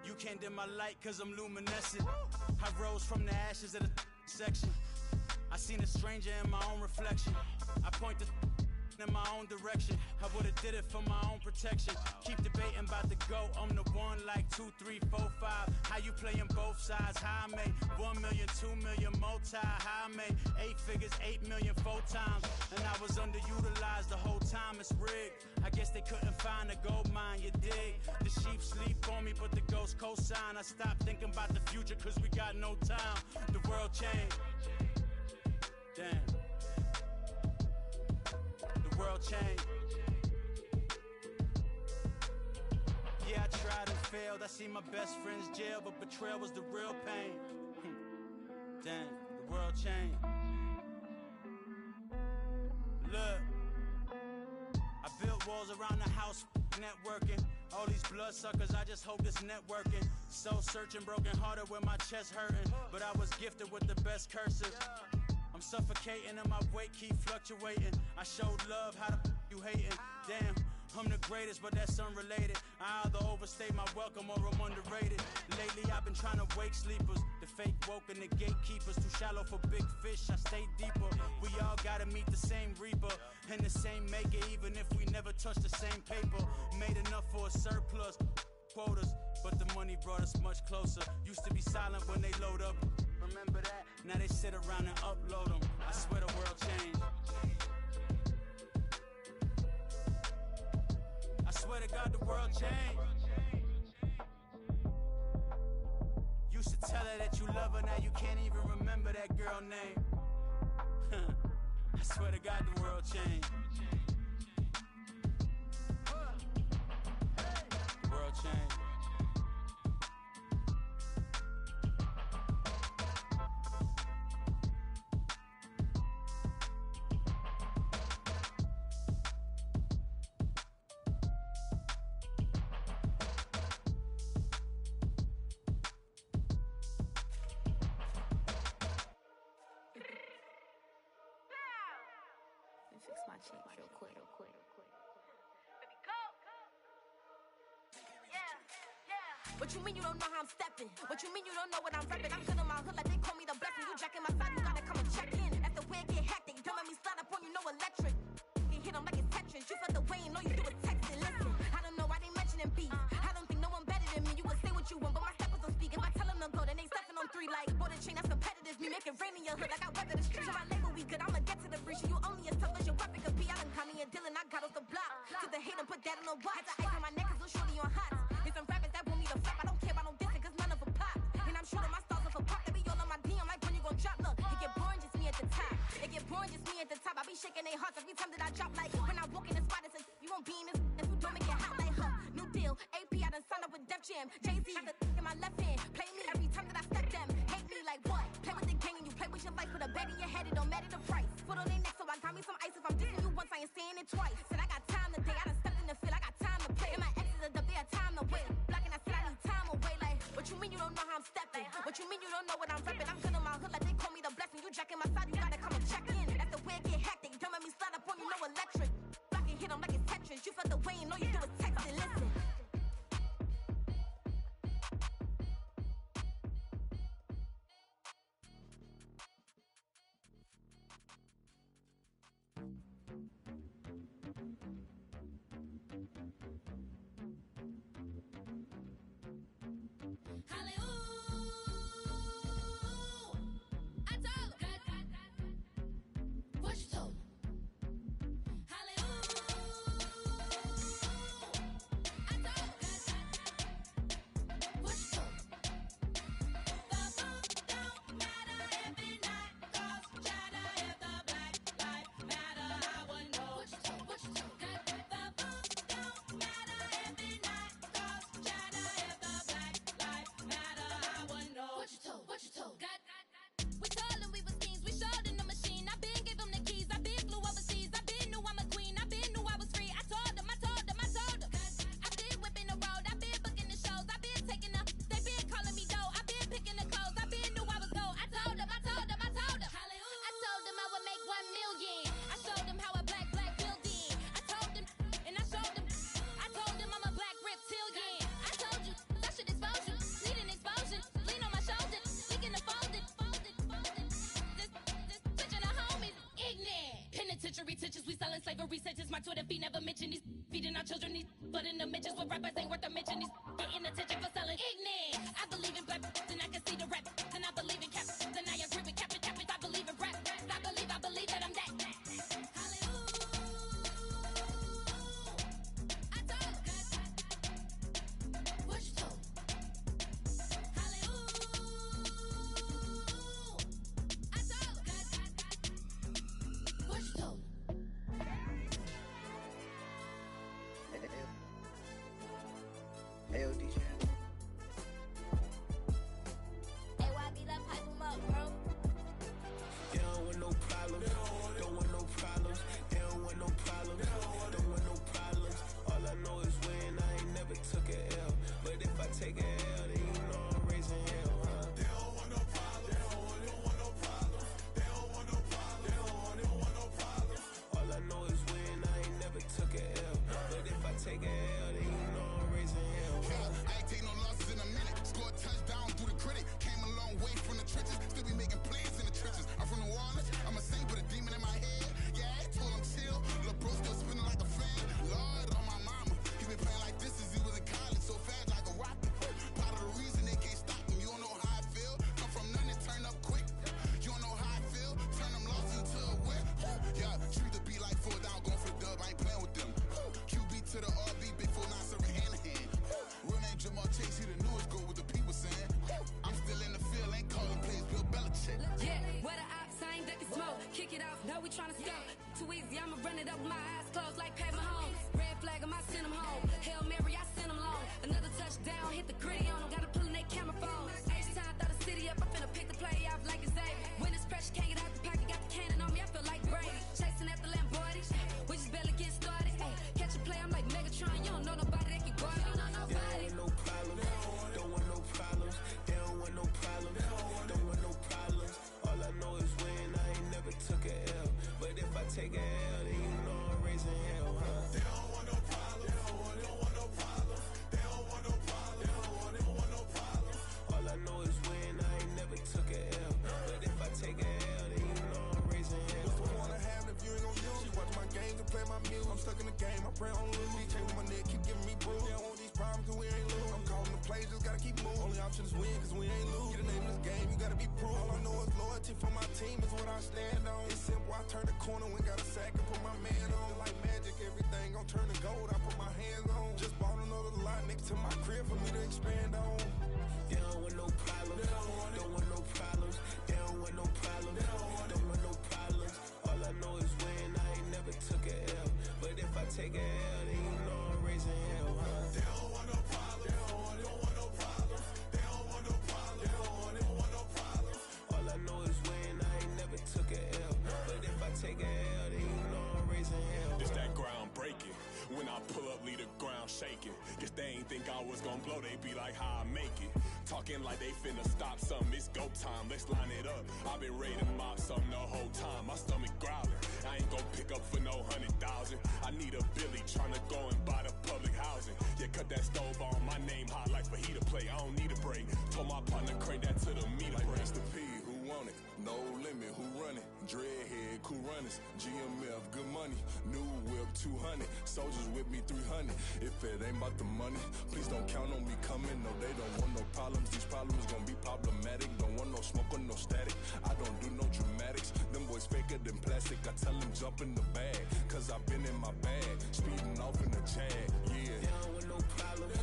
You can't dim my light, cause I'm luminescent. I rose from the ashes of the section. I seen a stranger in my own reflection. I point the in my own direction. I would've did it for my own protection. Keep debating about the go. I'm the one like 2, 3, 4, 5. How you playing both sides? How I made 1 million, 2 million, multi. How I made 8 figures, 8 million, 4 times. And I was underutilized the whole time. It's rigged. I guess they couldn't find a gold mine. You dig? The sheep sleep on me, but the ghost co-sign. I stopped thinking about the future, cause we got no time. The world changed. Damn. The world changed. Yeah, I tried and failed. I see my best friends jail, but betrayal was the real pain. Damn, the world changed. Look, I built walls around the house, networking. All these bloodsuckers, I just hope this networking. Soul searching, broken hearted with my chest hurting. But I was gifted with the best cursive. I'm suffocating and my weight keep fluctuating. I showed love, how the you hating? Damn, I'm the greatest, but that's unrelated. I either overstay my welcome or I'm underrated. Lately I've been trying to wake sleepers. The fake woke and the gatekeepers. Too shallow for big fish, I stay deeper. We all gotta meet the same reaper and the same maker, even if we never touch the same paper. Made enough for a surplus, quotas, but the money brought us much closer. Used to be silent when they load up. Remember that? Now they sit around and upload them. I swear the world changed. I swear to God the world changed. Used to tell her that you love her, now you can't even remember that girl name. I swear to God the world changed. The world changed. Fix my cheek real quick. Baby, go. Yeah. What you mean you don't know how I'm stepping? What you mean you don't know what I'm repping? I'm good on my hood like they call me the blessing. You jacking my side, you gotta come and check in. That's the way it get hectic. Don't make me slide up on you, no electric. You hit them like it's Tetris. You felt the way and all you do is text and listen. I don't know why they mentioning beef. I don't think no one better than me. You can say what you want, but my steppers don't speak. If I tell them to go, then they stepping on 3 like border chain. That's competitive. Me make it rain in your hood like I weather the street. So my label we good. I'ma get to the breach. You only as tough as your weapon could be. I done Connie and Dylan. I got off the block. To the hate and put that on the watch. The ice on my neck is little shorty on hot. There's some rappers that want me to flop. I don't care about no dissing, cause none of them pop. And I'm shooting my stars off a pop. They be all on my DM like when you gon' drop. Look, it get boring just me at the top. It get boring just me at the top. I be shaking their hearts every time that I drop. Like when I walk in the spot, it's you won't be in this. And who don't make it hot like her. New deal. AP, I done signed up with Def Jam. Jay-Z, got the in my left hand. Play me every time that I step them. Hate me like what? Play with the gang and you play with your life. Put a bag in your head, it don't matter the price. Foot on their neck, so I got me some ice. If I'm dissing you once, I ain't saying it twice. Said I got time today, I done stepped in the field, I got time to play. And my exes are up there, time to wait. Blocking, I said I need time away. Like, what you mean you don't know how I'm stepping? What you mean you don't know what I'm repping? I'm good on my hood like they call me the blessing. You jacking my side, you gotta come and check in. That's the way it get hectic. Don't make me slide up on you, no electric. Blocking, hit them like it's Tetris. You felt the way and all you do is text and listen. in slavery, such as my Twitter feed never mention these feeding our children these, but in the mentions with rappers ain't worth a mention these getting attention for selling ignorance. I believe in black, then I can see the rap, then I believe in cap, then I agree with cap, I believe in rap, I believe that I'm that. shaking. Guess they ain't think I was gonna blow, they be like, how I make it. Talking like they finna stop something, it's go time, let's line it up. I've been ready to mop something the whole time, my stomach growling. I ain't gon' pick up for no 100,000. I need a Billy tryna go and buy the public housing. Yeah, cut that stove on, my name hot like fajita plate, I don't need a break. Told my partner crank that to the meter like break. Mr. P, who want it? No limit, who run it? Dreadhead, cool runners, GMF, good money. New whip, 200, soldiers with me, 300. If it ain't about the money, please don't count on me coming. No, they don't want no problems. These problems gon' be problematic. Don't want no smoke or no static. I don't do no dramatics. Them boys faker than plastic. I tell them jump in the bag, cause I've been in my bag, speeding off in the Jag. Yeah. They don't want no problems.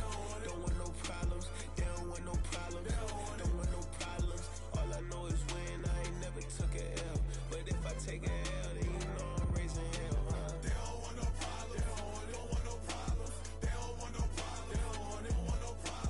Don't want no problems. They don't want no problems. Don't want no problems. All I know is win. I ain't never took a L, but if I take a L, then you know I'm raising hell, huh? They don't want no problems. They don't want no problems. They don't want no problems. They don't want no problems.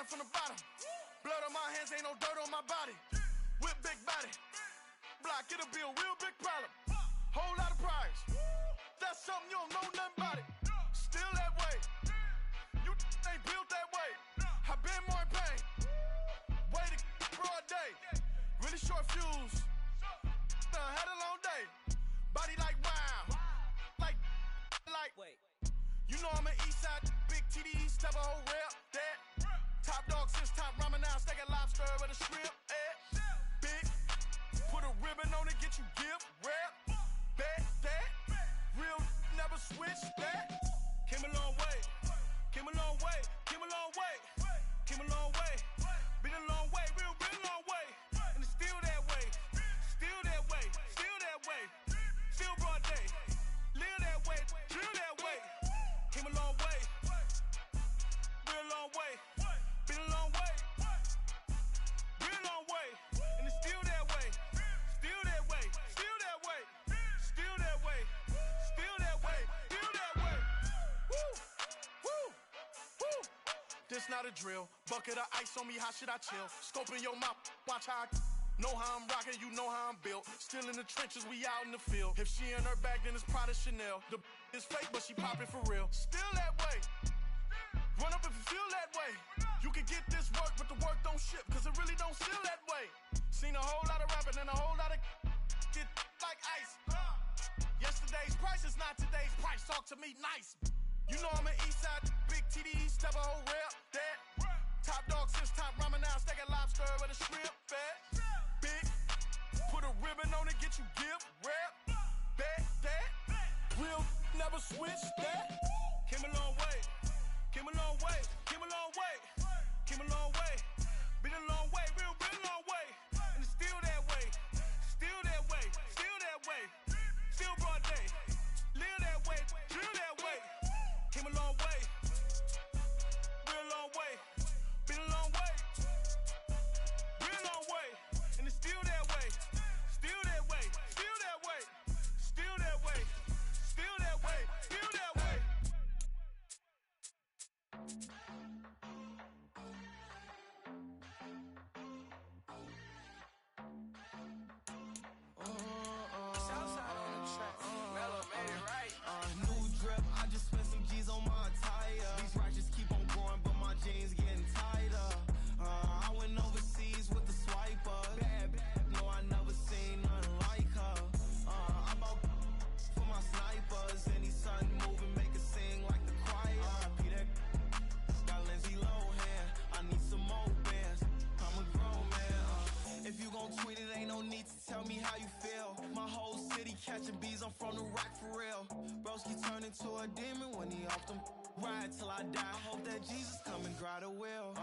started from the bottom. Blood on my hands, ain't no dirt on my body. Whip big body. Block, it'll be a real big problem. Whole lot of prize. That's something you don't know nothing about it. Still that way. You ain't built that way. I been more in pain. Way to broad day. Really short fuse. Had a long day. Body like wow. Like. Wait. You know I'm an east side. Big TDE, step a whole rep. That. Top dog since top ramen now. Steak and lobster with a shrimp. Big. Put a ribbon on it, get you gift. Rep. Bet that. Real never switch that. Came a long way. Came a long way. Came a long way. Came a long way. Been a long way. Real long way. And it's still that way. Still that way. Still that way. Still broad day. Live that way. Drill that way. Came a long way. Real long way. Been a long way. Real long way. And it's still that way. Still that way. Still that way. Still that way. Still that way. Still that way. Woo. Woo. Woo. This not a drill. Bucket of ice on me, how should I chill? Scope in your mouth, watch how I know how I'm rocking, you know how I'm built. Still in the trenches, we out in the field. If she in her bag, then it's Prada Chanel. The is fake, but she poppin' for real. Still that way. Run up if you feel that way. You can get this work, but the work don't ship, cause it really don't feel that way. Seen a whole lot of rapping and a whole lot of get like ice. Yesterday's price is not today's price. Talk to me nice. You know I'm an east side, big TDE, step a whole rep. That. Top dog since top ramen now. Steak and lobster with a shrimp. Fat. Big. Put a ribbon on it, get you gift. Rep. Bet that. Real never switch that. Came a long way. Came a long way. Came a long way. Came a long way. Been a long way. Real been a long way. And it's still that way. Still that way. Still that way. Still broad day. Live that way. Drill that way. Came a long way. Real long way. Been a long way. Real long way. And it's still that way. Still that way. Still that way. Still that way. Still that way. Still that way. Southside on the track. Mellow made it right. New drip, I just spent some G's on my attire. These righteous keep on growing, but my jeans getting tighter. I went overseas with the swiper. Bad, no, I never seen nothing like her. I bought for my snipers. Any son moving, make it sing like the choir. Peter got Lindsay Lohan. I need some more bands. I'm a grown man. If you gon' tweet it, ain't no need to tell me how you feel. My whole city catching bees, I'm from the rock for real. Broski turned into a demon when he off them. Ride till I die, hope that Jesus come and grab the wheel.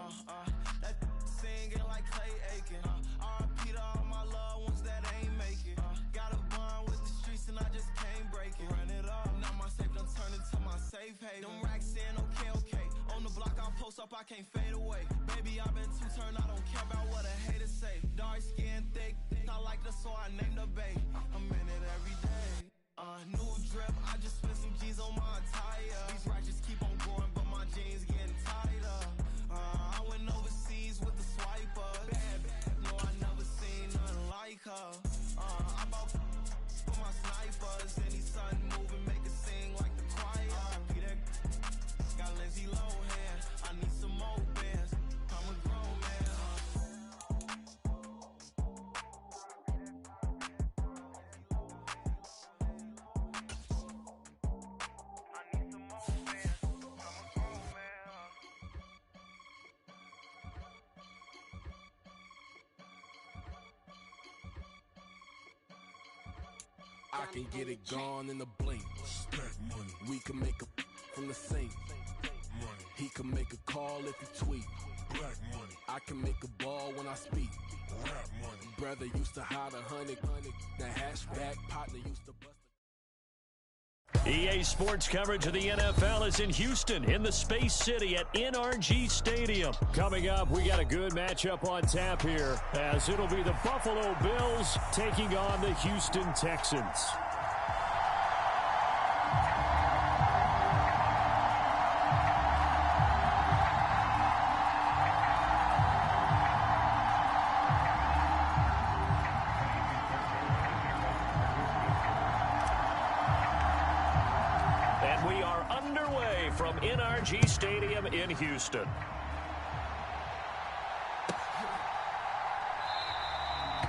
That singing like Clay Aiken. R.I.P. to all my loved ones that ain't make it. Got a bond with the streets and I just can't break it. Run it up, now my safe done turned into my safe haven. Them racks in, okay. On the block, I post up, I can't fade away. Baby, I've been too turned, I don't care about what a hater say. Dark skin, thick, I like the so I named the bay. I'm in it every day. New drip, I just spent some G's on my attire. These righteous keep on growing, but my jeans getting tighter. I went overseas with the swiper. Bad, no, I never seen nothing like her. I bought for my snipers. Any son moving, make it sing like the choir. Peter got Lindsay Lohan. I need some more bands. I'm a grown man. I can get it gone in a blink. Stack money. We can make a from the sink. Money. He can make a call if he tweet. Black money. I can make a ball when I speak. Rap money. Brother used to hide 100. The hashback partner used to bust. EA Sports coverage of the NFL is in Houston, in the Space City at NRG Stadium. Coming up, we got a good matchup on tap here, as it'll be the Buffalo Bills taking on the Houston Texans. NRG Stadium in Houston.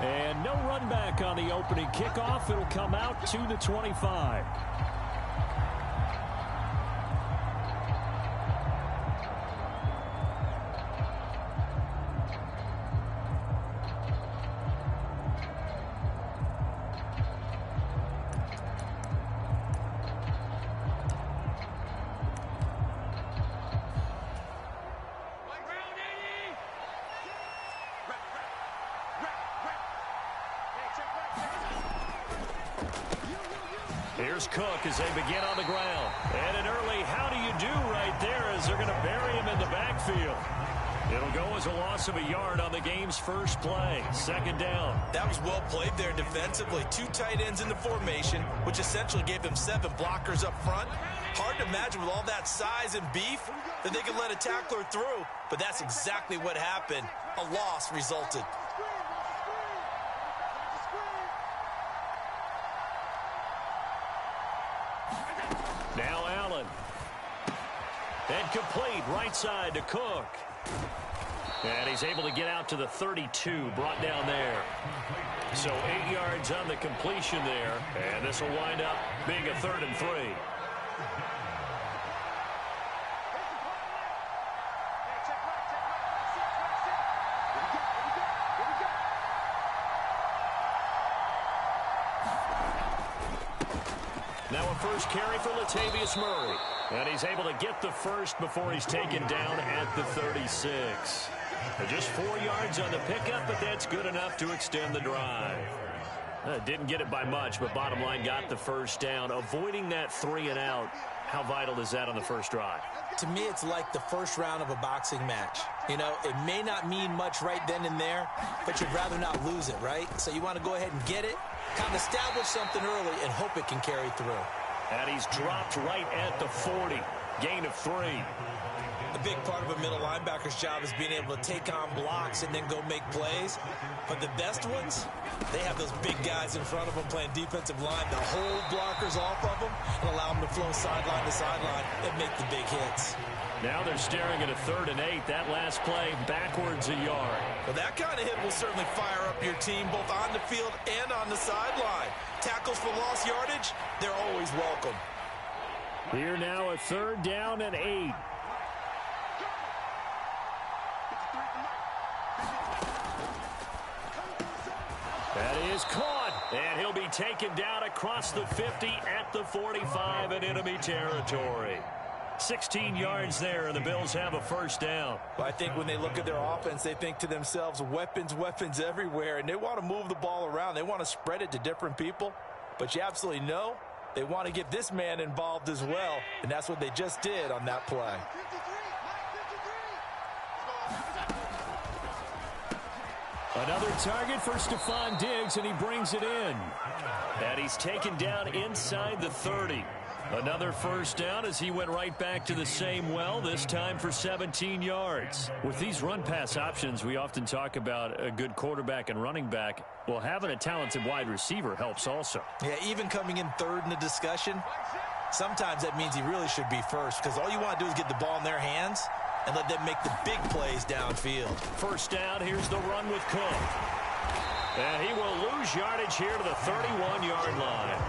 And no run back on the opening kickoff. It'll come out to the 25. Here's Cook as they begin on the ground. And an early how do you do right there as they're going to bury him in the backfield. It'll go as a loss of a yard on the game's first play. Second down. That was well played there defensively. 2 tight ends in the formation, which essentially gave them 7 blockers up front. Hard to imagine with all that size and beef that they could let a tackler through, but that's exactly what happened. A loss resulted. Now Allen. And complete right side to Cook. And he's able to get out to the 32, brought down there. So 8 yards on the completion there. And this will wind up being a 3rd and 3. Now a first carry for Latavius Murray. And he's able to get the first before he's taken down at the 36. Just 4 yards on the pickup, but that's good enough to extend the drive. Didn't get it by much, but bottom line got the first down. Avoiding that 3 and out, how vital is that on the first drive? To me, it's like the first round of a boxing match. You know, it may not mean much right then and there, but you'd rather not lose it, right? So you want to go ahead and get it, kind of establish something early, and hope it can carry through. And he's dropped right at the 40. Gain of 3. A big part of a middle linebacker's job is being able to take on blocks and then go make plays. But the best ones, they have those big guys in front of them playing defensive line to hold blockers off of them and allow them to flow sideline to sideline and make the big hits. Now they're staring at a 3rd and 8. That last play backwards a yard. Well, that kind of hit will certainly fire up your team both on the field and on the sideline. Tackles for lost yardage, they're always welcome. Here now a 3rd down and 8. That is caught, and he'll be taken down across the 50 at the 45 in enemy territory. 16 yards there, and the Bills have a first down. Well, I think when they look at their offense, they think to themselves, weapons everywhere, and they want to move the ball around. They want to spread it to different people, but you absolutely know they want to get this man involved as well, and that's what they just did on that play. Another target for Stephon Diggs, and he brings it in. And he's taken down inside the 30. Another first down as he went right back to the same well, this time for 17 yards. With these run-pass options, we often talk about a good quarterback and running back. Well, having a talented wide receiver helps also. Yeah, even coming in 3rd in the discussion, sometimes that means he really should be first, because all you want to do is get the ball in their hands and let them make the big plays downfield. First down, here's the run with Cook. And he will lose yardage here to the 31-yard line.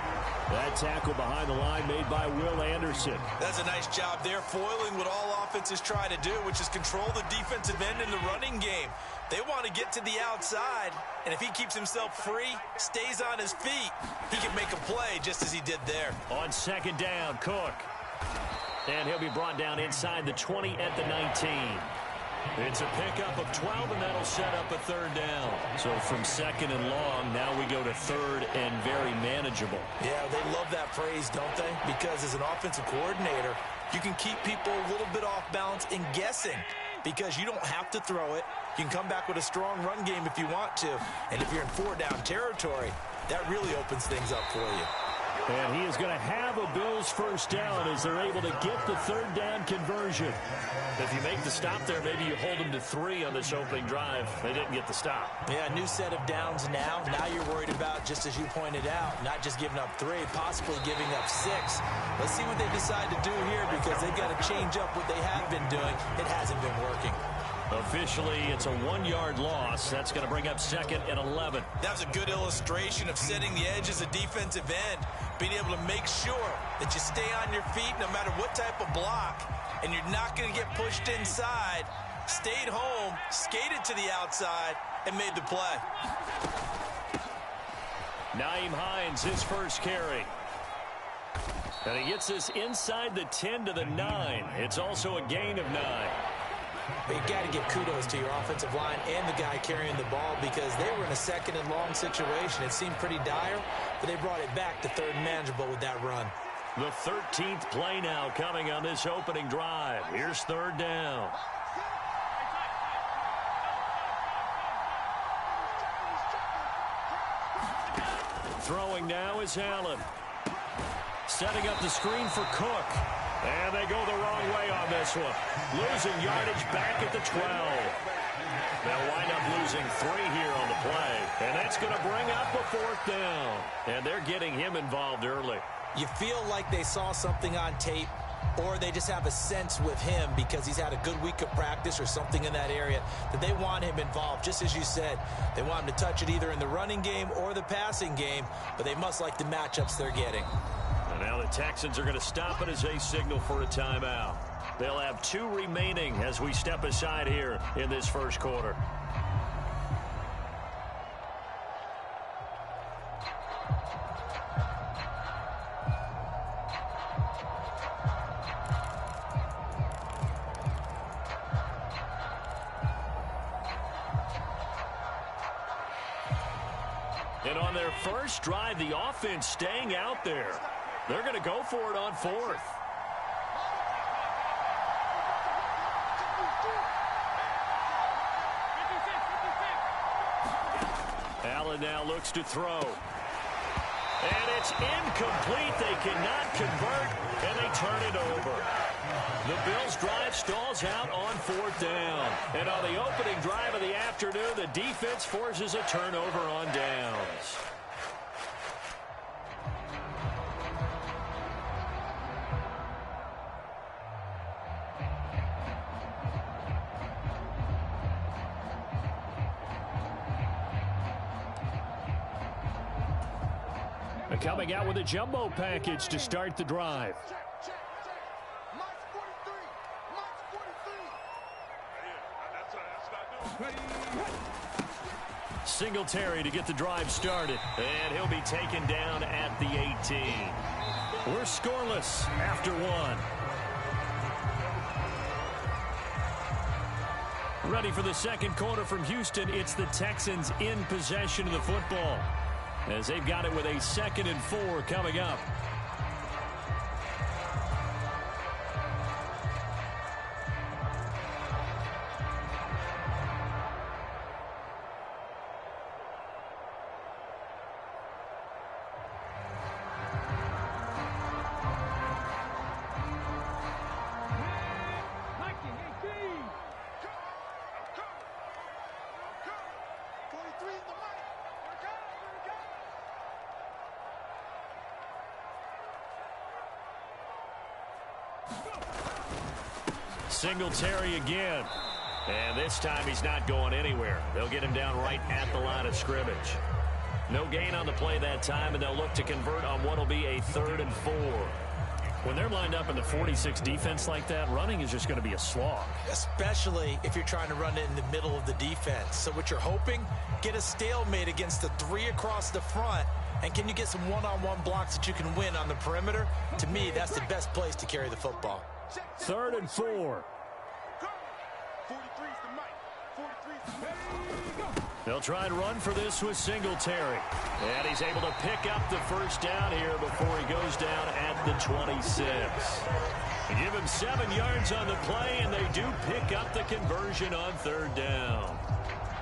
That tackle behind the line made by Will Anderson. That's a nice job there, foiling what all offenses try to do, which is control the defensive end in the running game. They want to get to the outside, and if he keeps himself free, stays on his feet, he can make a play just as he did there. On second down, Cook. And he'll be brought down inside the 20 at the 19. It's a pickup of 12, and that'll set up a 3rd down. So from 2nd and long, now we go to 3rd and very manageable. Yeah, they love that phrase, don't they? Because as an offensive coordinator, you can keep people a little bit off balance and guessing because you don't have to throw it. You can come back with a strong run game if you want to. And if you're in 4-down territory, that really opens things up for you. And he is going to have a Bills first down as they're able to get the third down conversion. If you make the stop there, maybe you hold them to 3 on this opening drive. They didn't get the stop. Yeah, new set of downs now. Now you're worried about, just as you pointed out, not just giving up 3, possibly giving up 6. Let's see what they decide to do here because they've got to change up what they have been doing. It hasn't been working. Officially, it's a 1-yard loss. That's going to bring up 2nd and 11. That was a good illustration of setting the edge as a defensive end, being able to make sure that you stay on your feet no matter what type of block, and you're not going to get pushed inside. Stayed home, skated to the outside, and made the play. Nyheim Hines, his first carry. And he gets this inside the 10 to the 9. It's also a gain of 9. You got to give kudos to your offensive line and the guy carrying the ball because they were in a 2nd and long situation. It seemed pretty dire, but they brought it back to 3rd and manageable with that run. The 13th play now coming on this opening drive. Here's 3rd down. Throwing now is Allen. Setting up the screen for Cook. And they go the wrong way on this one. Losing yardage back at the 12. They'll wind up losing 3 here on the play. And that's going to bring up a 4th down. And they're getting him involved early. You feel like they saw something on tape, or they just have a sense with him because he's had a good week of practice or something in that area that they want him involved. Just as you said, they want him to touch it either in the running game or the passing game, but they must like the matchups they're getting. And now the Texans are going to stop it as they signal for a timeout. They'll have 2 remaining as we step aside here in this first quarter. And on their first drive, the offense staying out there. They're going to go for it on 4th. Allen now looks to throw. And it's incomplete. They cannot convert, and they turn it over. The Bills' drive stalls out on 4th down. And on the opening drive of the afternoon, the defense forces a turnover on downs. Coming out with a jumbo package to start the drive. Singletary to get the drive started. And he'll be taken down at the 18. We're scoreless after 1. Ready for the second quarter from Houston. It's the Texans in possession of the football, as they've got it with a 2nd and 4 coming up. Singletary again. And this time he's not going anywhere. They'll get him down right at the line of scrimmage. No gain on the play that time, and they'll look to convert on what will be a 3rd and 4. When they're lined up in the 46 defense like that, running is just going to be a slog. Especially if you're trying to run it in the middle of the defense. So what you're hoping, get a stalemate against the 3 across the front. And can you get some one-on-one blocks that you can win on the perimeter? To me, that's the best place to carry the football. 3rd and 4. They'll try and run for this with Singletary. And he's able to pick up the first down here before he goes down at the 26. They give him 7 yards on the play, and they do pick up the conversion on 3rd down.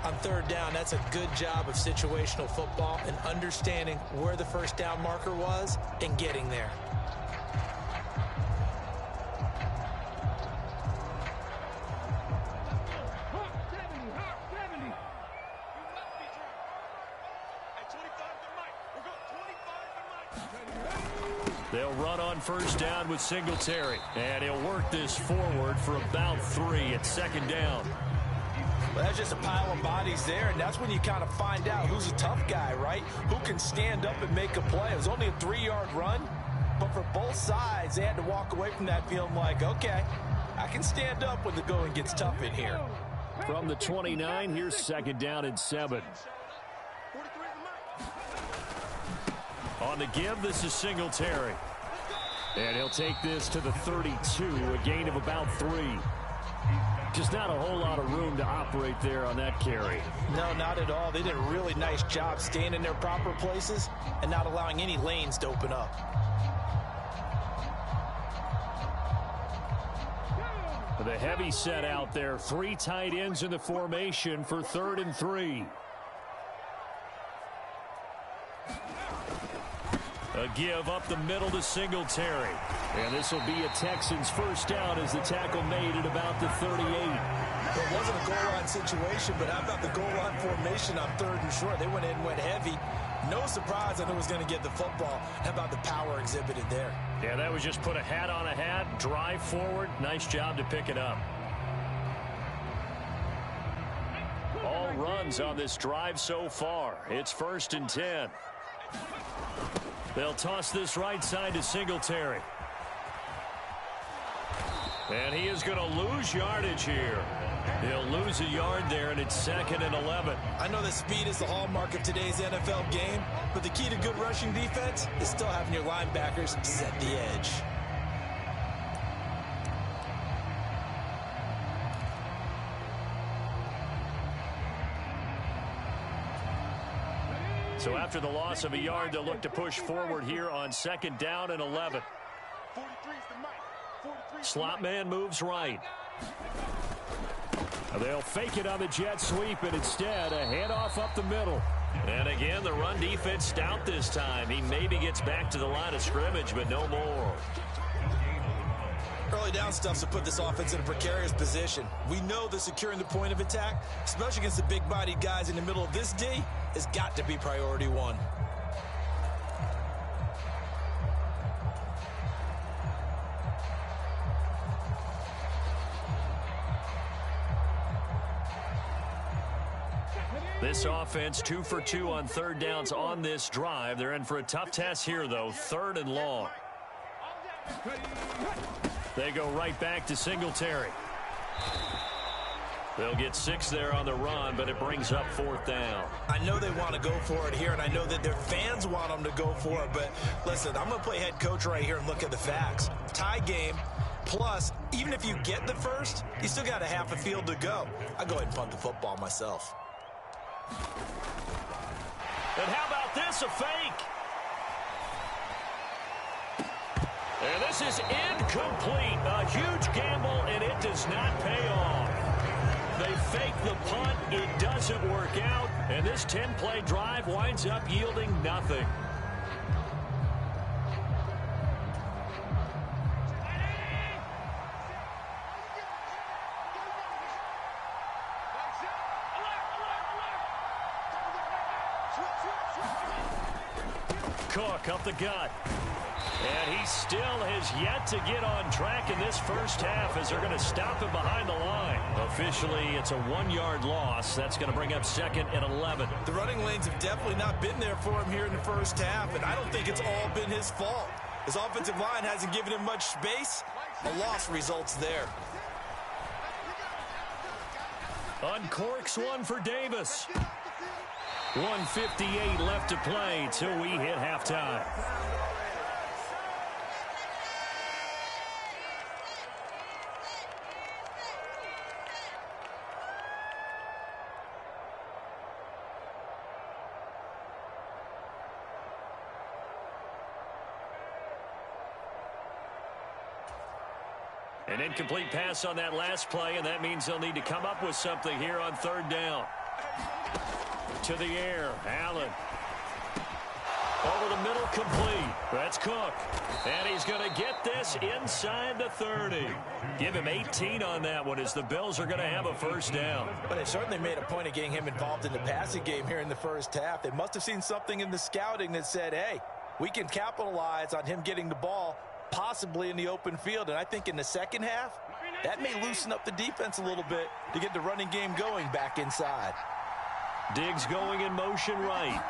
On third down, that's a good job of situational football and understanding where the first down marker was and getting there. They'll run on first down with Singletary, and he'll work this forward for about 3 at second down. Well, that's just a pile of bodies there, and that's when you kind of find out who's a tough guy, right? Who can stand up and make a play. It was only a 3-yard run, but for both sides, they had to walk away from that feeling like, okay, I can stand up when the going gets tough in here. From the 29, here's second down and 7. On the give, this is Singletary. And he'll take this to the 32, a gain of about 3. Just not a whole lot of room to operate there on that carry. No, not at all. They did a really nice job staying in their proper places and not allowing any lanes to open up. The heavy set out there. 3 tight ends in the formation for 3rd and 3. A give up the middle to Singletary. And this will be a Texans first down as the tackle made at about the 38. It wasn't a goal line situation, but how about the goal line formation on 3rd and short? They went in and went heavy. No surprise I knew it was going to get the football. How about the power exhibited there? Yeah, that was just put a hat on a hat, drive forward. Nice job to pick it up. All runs on this drive so far. It's 1st and 10. They'll toss this right side to Singletary. And he is going to lose yardage here. He'll lose a yard there, and it's 2nd and 11. I know that speed is the hallmark of today's NFL game, but the key to good rushing defense is still having your linebackers set the edge. So after the loss of a yard, they'll look to push forward here on 2nd down and 11. Slot man moves right. They'll fake it on the jet sweep, and instead a handoff up the middle. And again, the run defense stout this time. He maybe gets back to the line of scrimmage, but no more. Early down stuff's to put this offense in a precarious position. We know that securing the point of attack, especially against the big-bodied guys in the middle of this D, has got to be priority 1. This offense 2 for 2 on 3rd downs on this drive. They're in for a tough test here, though. 3rd and long. They go right back to Singletary. They'll get 6 there on the run, but it brings up 4th down. I know they want to go for it here, and I know that their fans want them to go for it, but listen, I'm going to play head coach right here and look at the facts. Tie game, plus, even if you get the first, you still got a half a field to go. I'll go ahead and punt the football myself. And how about this, a fake? And this is incomplete. A huge gamble, and it does not pay off. They fake the punt. It doesn't work out. And this 10-play drive winds up yielding nothing. Cook up the gut. And he still has yet to get on track in this first half as they're going to stop him behind the line. Officially, it's a 1-yard loss. That's going to bring up 2nd and 11. The running lanes have definitely not been there for him here in the first half, and I don't think it's all been his fault. His offensive line hasn't given him much space. A loss results there. Uncorks one for Davis. 1:58 left to play till we hit halftime. An incomplete pass on that last play, and that means they'll need to come up with something here on 3rd down. To the air, Allen. Over the middle, complete. That's Cook. And he's going to get this inside the 30. Give him 18 on that one as the Bills are going to have a first down. But they certainly made a point of getting him involved in the passing game here in the first half. They must have seen something in the scouting that said, hey, we can capitalize on him getting the ball possibly in the open field. And I think in the second half, that may loosen up the defense a little bit to get the running game going back inside. Diggs going in motion right.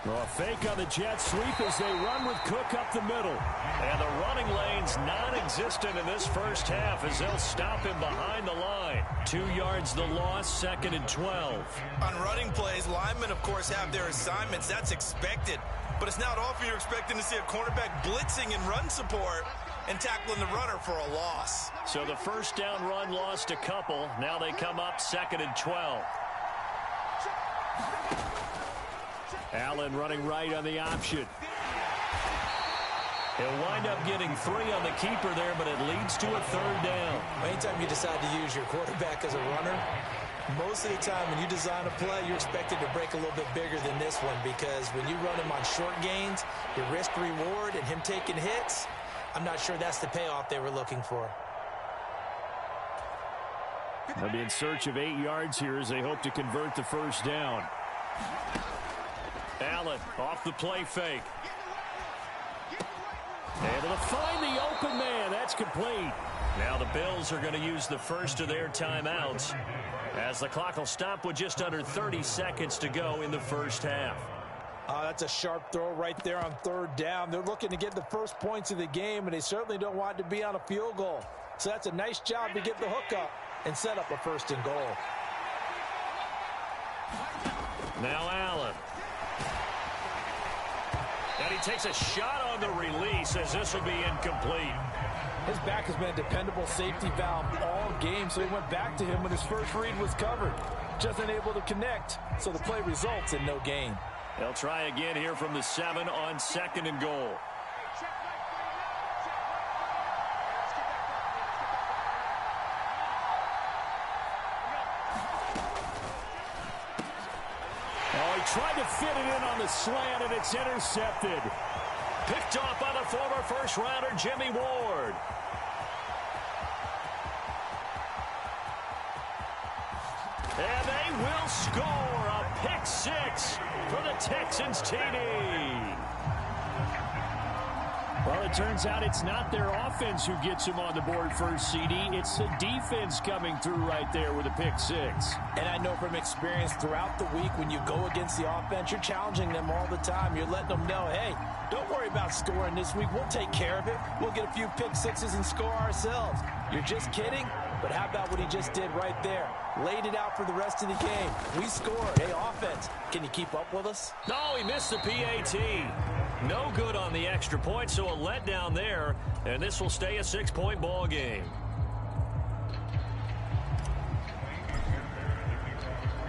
Well, a fake on the jet sweep as they run with Cook up the middle. And the running lane's non-existent in this first half as they'll stop him behind the line. 2 yards the loss, 2nd and 12. On running plays, linemen, of course, have their assignments. That's expected. But it's not often you're expecting to see a cornerback blitzing in run support and tackling the runner for a loss. So the first down run lost a couple. Now they come up 2nd and 12. Allen running right on the option. He'll wind up getting 3 on the keeper there, but it leads to a 3rd down. Anytime you decide to use your quarterback as a runner, most of the time when you design a play, you're expected to break a little bit bigger than this one, because when you run him on short gains, your risk-reward and him taking hits, I'm not sure that's the payoff they were looking for. They'll be in search of 8 yards here as they hope to convert the first down. Allen off the play fake. Able to find the open man. That's complete. Now the Bills are going to use the first of their timeouts as the clock will stop with just under 30 seconds to go in the first half. That's a sharp throw right there on 3rd down. They're looking to get the first points of the game, and they certainly don't want it to be on a field goal. So that's a nice job to get the hook up and set up a 1st and goal. Now Allen. And he takes a shot on the release as this will be incomplete. His back has been a dependable safety valve all game, so he went back to him when his first read was covered. Just unable to connect, so the play results in no gain. They'll try again here from the 7 on 2nd and goal. Tried to fit it in on the slant, and it's intercepted. Picked off by the former first-rounder, Jimmy Ward. And they will score a pick 6 for the Texans TD. Well, it turns out it's not their offense who gets them on the board first, CD. It's the defense coming through right there with a pick 6. And I know from experience throughout the week, when you go against the offense, you're challenging them all the time. You're letting them know, hey, don't worry about scoring this week. We'll take care of it. We'll get a few pick 6s and score ourselves. You're just kidding? But how about what he just did right there? Laid it out for the rest of the game. We scored. Hey, offense, can you keep up with us? No, he missed the PAT. No good on the extra point, so a letdown there, and this will stay a 6-point ball game.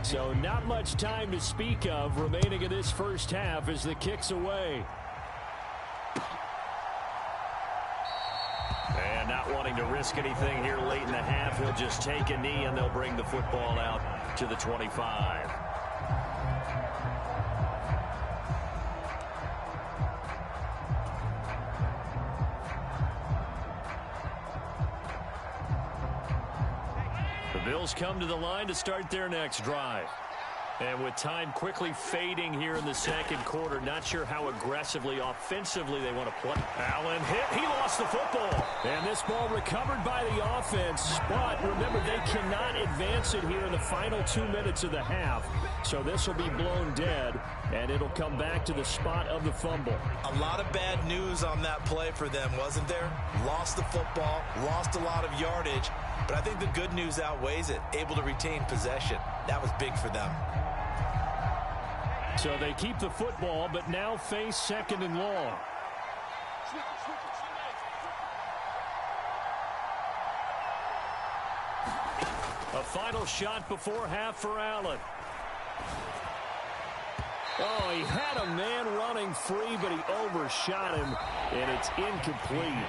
So not much time to speak of remaining in this first half as the kick's away. And not wanting to risk anything here late in the half, he'll just take a knee and they'll bring the football out to the 25. The Bills come to the line to start their next drive. And with time quickly fading here in the second quarter, not sure how aggressively, offensively they want to play. Allen hit. He lost the football. And this ball recovered by the offense. But remember, they cannot advance it here in the final 2 minutes of the half. So this will be blown dead, and it'll come back to the spot of the fumble. A lot of bad news on that play for them, wasn't there? Lost the football, lost a lot of yardage. But I think the good news outweighs it. Able to retain possession. That was big for them. So they keep the football, but now face 2nd and long. A final shot before half for Allen. Oh, he had a man running free, but he overshot him, and it's incomplete.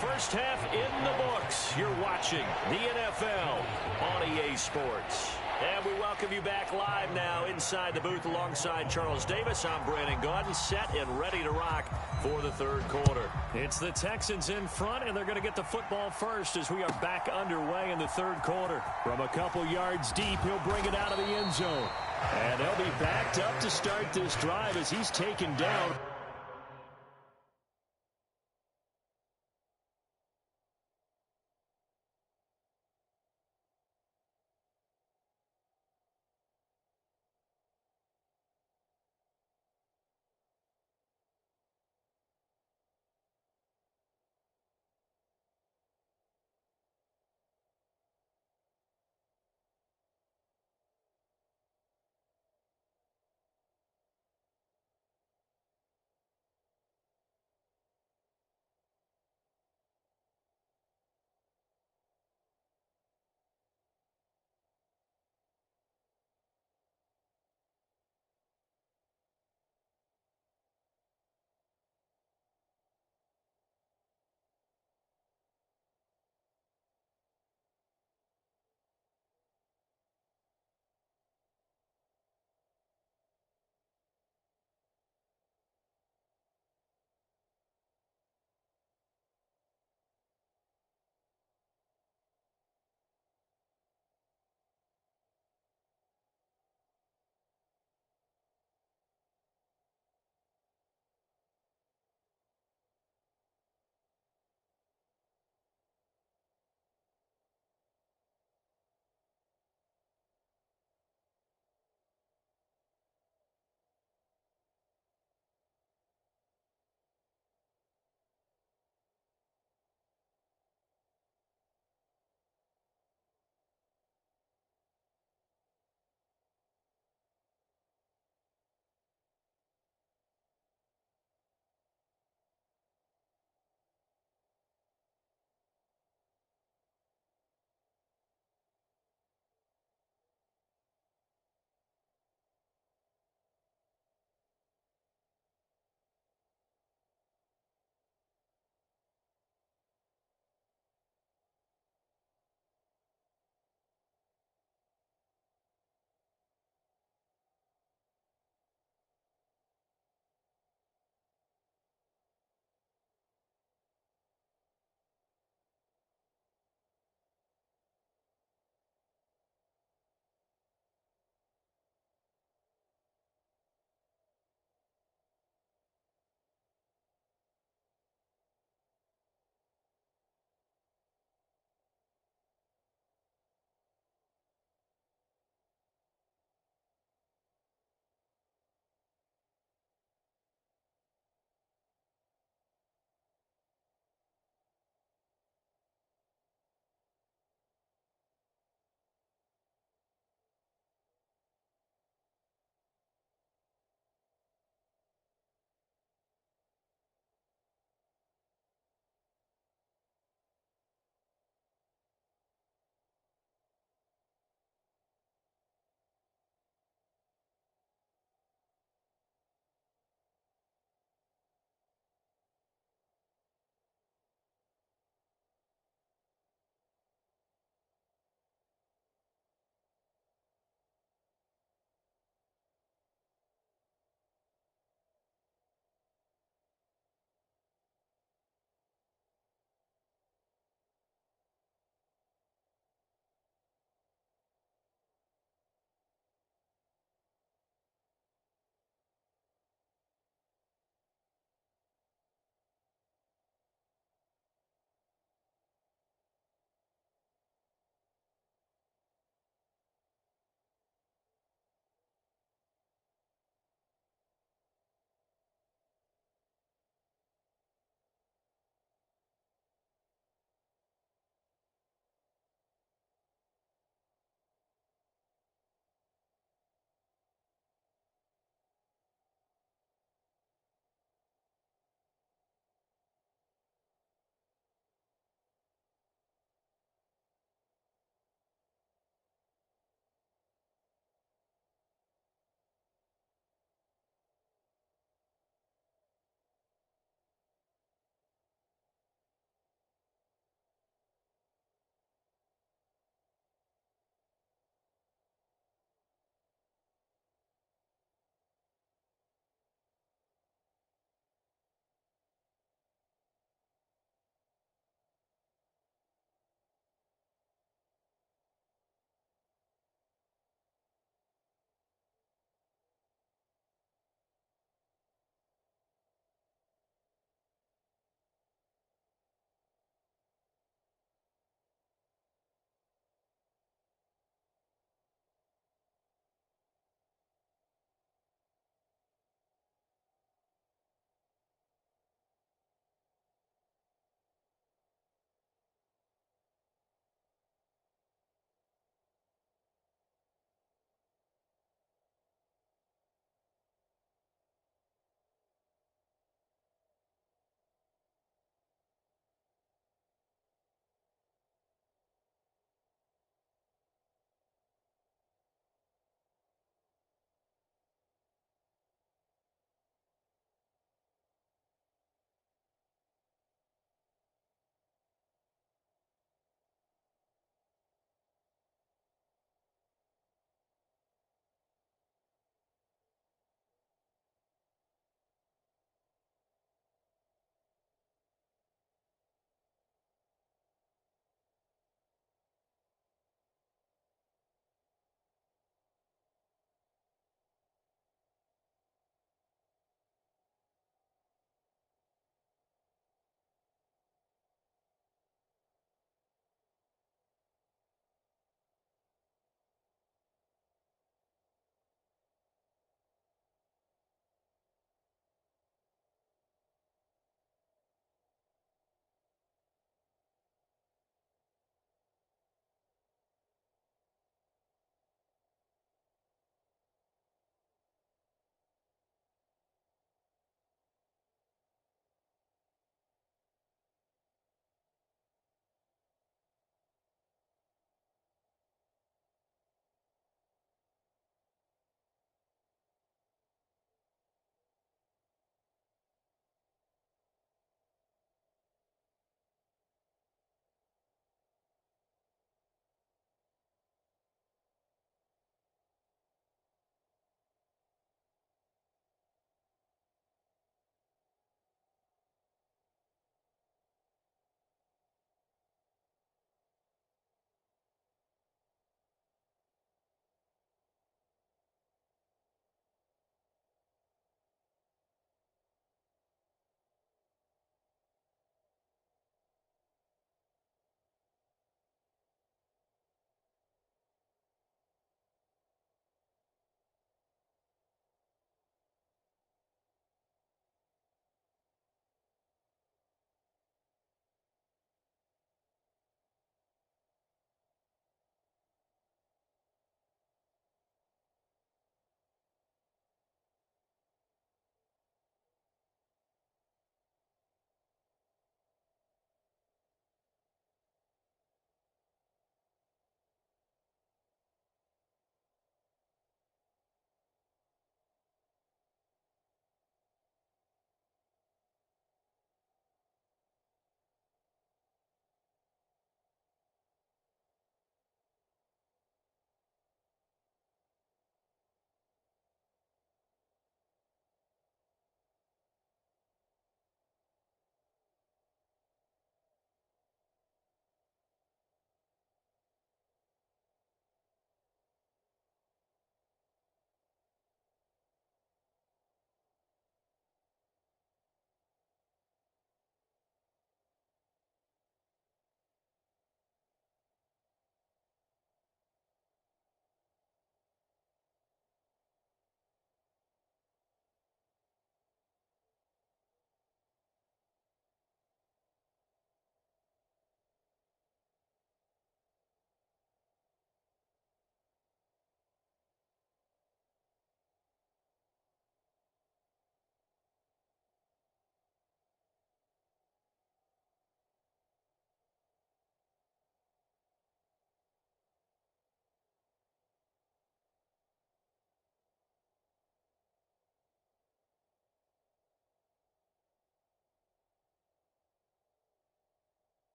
First half in the books. You're watching the NFL on EA Sports. And we welcome you back live now inside the booth alongside Charles Davis. I'm Brandon Gaudin, set and ready to rock for the third quarter. It's the Texans in front, and they're going to get the football first as we are back underway in the third quarter. From a couple yards deep, he'll bring it out of the end zone. And they'll be backed up to start this drive as he's taken down.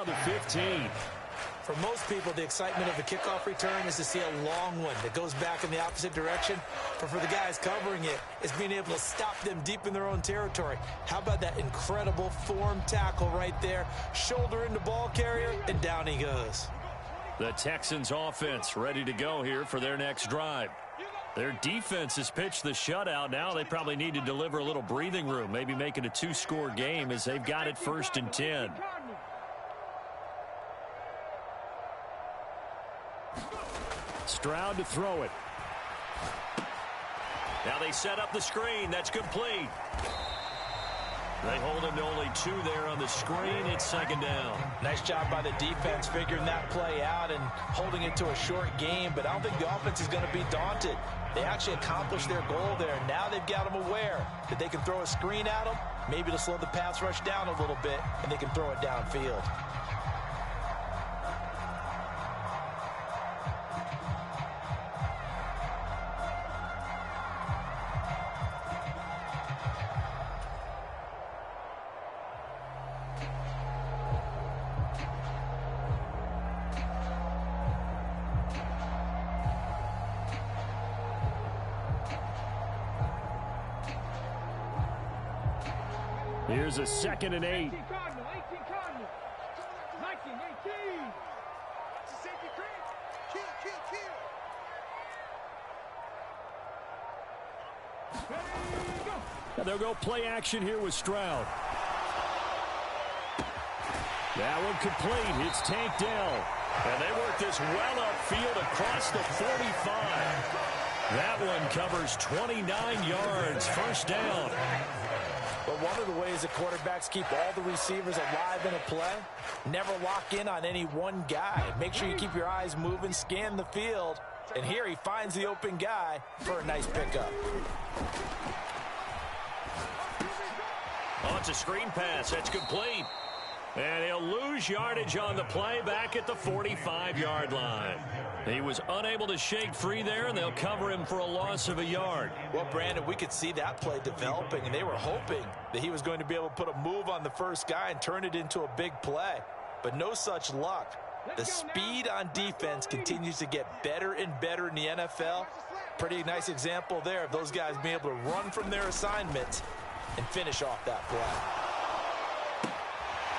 around the 15. For most people, the excitement of the kickoff return is to see a long one that goes back in the opposite direction. But for the guys covering it, it's being able to stop them deep in their own territory. How about that incredible form tackle right there? Shoulder into ball carrier, and down he goes. The Texans offense ready to go here for their next drive. Their defense has pitched the shutout. Now they probably need to deliver a little breathing room, maybe make it a 2-score game as they've got it 1st and 10. Stroud to throw it. Now they set up the screen. That's complete. They hold him to only 2 there on the screen. It's 2nd down. Nice job by the defense figuring that play out and holding it to a short game, but I don't think the offense is going to be daunted. They actually accomplished their goal there. Now they've got them aware that they can throw a screen at them, maybe to slow the pass rush down a little bit, and they can throw it downfield. Here's a 2nd and 8. And they'll go play action here with Stroud. That one complete. It's tanked down. And they work this well upfield across the 45. That one covers 29 yards. 1st down. But one of the ways that quarterbacks keep all the receivers alive in a play, never lock in on any one guy. Make sure you keep your eyes moving, scan the field, and here he finds the open guy for a nice pickup. Oh, it's a screen pass. That's complete. And he'll lose yardage on the play back at the 45-yard line. He was unable to shake free there, and they'll cover him for a loss of a yard. Well, Brandon, we could see that play developing, and they were hoping that he was going to be able to put a move on the first guy and turn it into a big play. But no such luck. The speed on defense continues to get better and better in the NFL. Pretty nice example there of those guys being able to run from their assignments and finish off that play.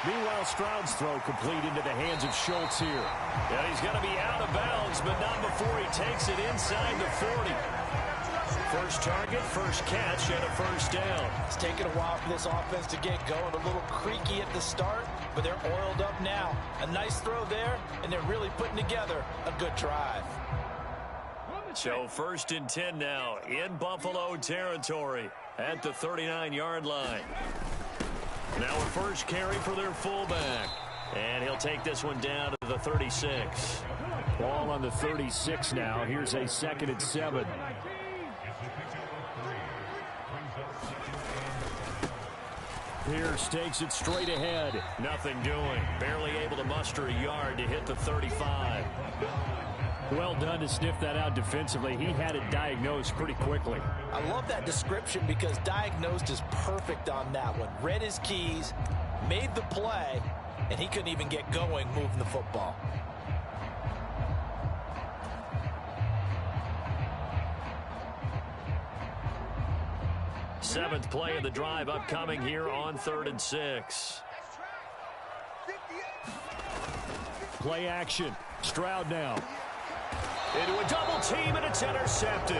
Meanwhile, Stroud's throw complete into the hands of Schultz here. And he's going to be out of bounds, but not before he takes it inside the 40. First target, first catch, and a 1st down. It's taken a while for this offense to get going. A little creaky at the start, but they're oiled up now. A nice throw there, and they're really putting together a good drive. So 1st and 10 now in Buffalo territory at the 39-yard line. Now a first carry for their fullback. And he'll take this one down to the 36. Ball on the 36 now. Here's a 2nd and 7. Pierce takes it straight ahead. Nothing doing. Barely able to muster a yard to hit the 35. Well done to sniff that out defensively. He had it diagnosed pretty quickly. I love that description because diagnosed is perfect on that one. Read his keys, made the play, and he couldn't even get going moving the football. Seventh play of the drive upcoming here on 3rd and 6. Play action. Stroud now. Into a double team, and it's intercepted.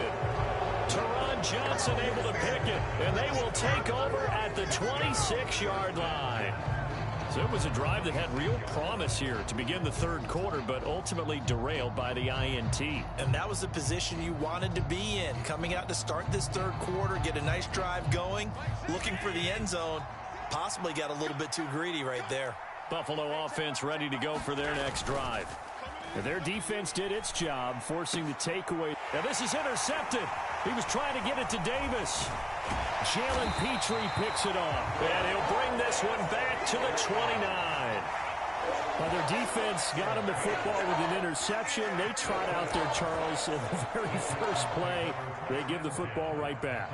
Teron Johnson able to pick it, and they will take over at the 26-yard line. So it was a drive that had real promise here to begin the 3rd quarter, but ultimately derailed by the INT. And that was the position you wanted to be in. Coming out to start this 3rd quarter, get a nice drive going, looking for the end zone. Possibly got a little bit too greedy right there. Buffalo offense ready to go for their next drive. And their defense did its job, forcing the takeaway. Now this is intercepted. He was trying to get it to Davis. Jalen Petrie picks it off. And he'll bring this one back to the 29. Well, their defense got him the football with an interception. They trot out there, Charles, in the very first play. They give the football right back.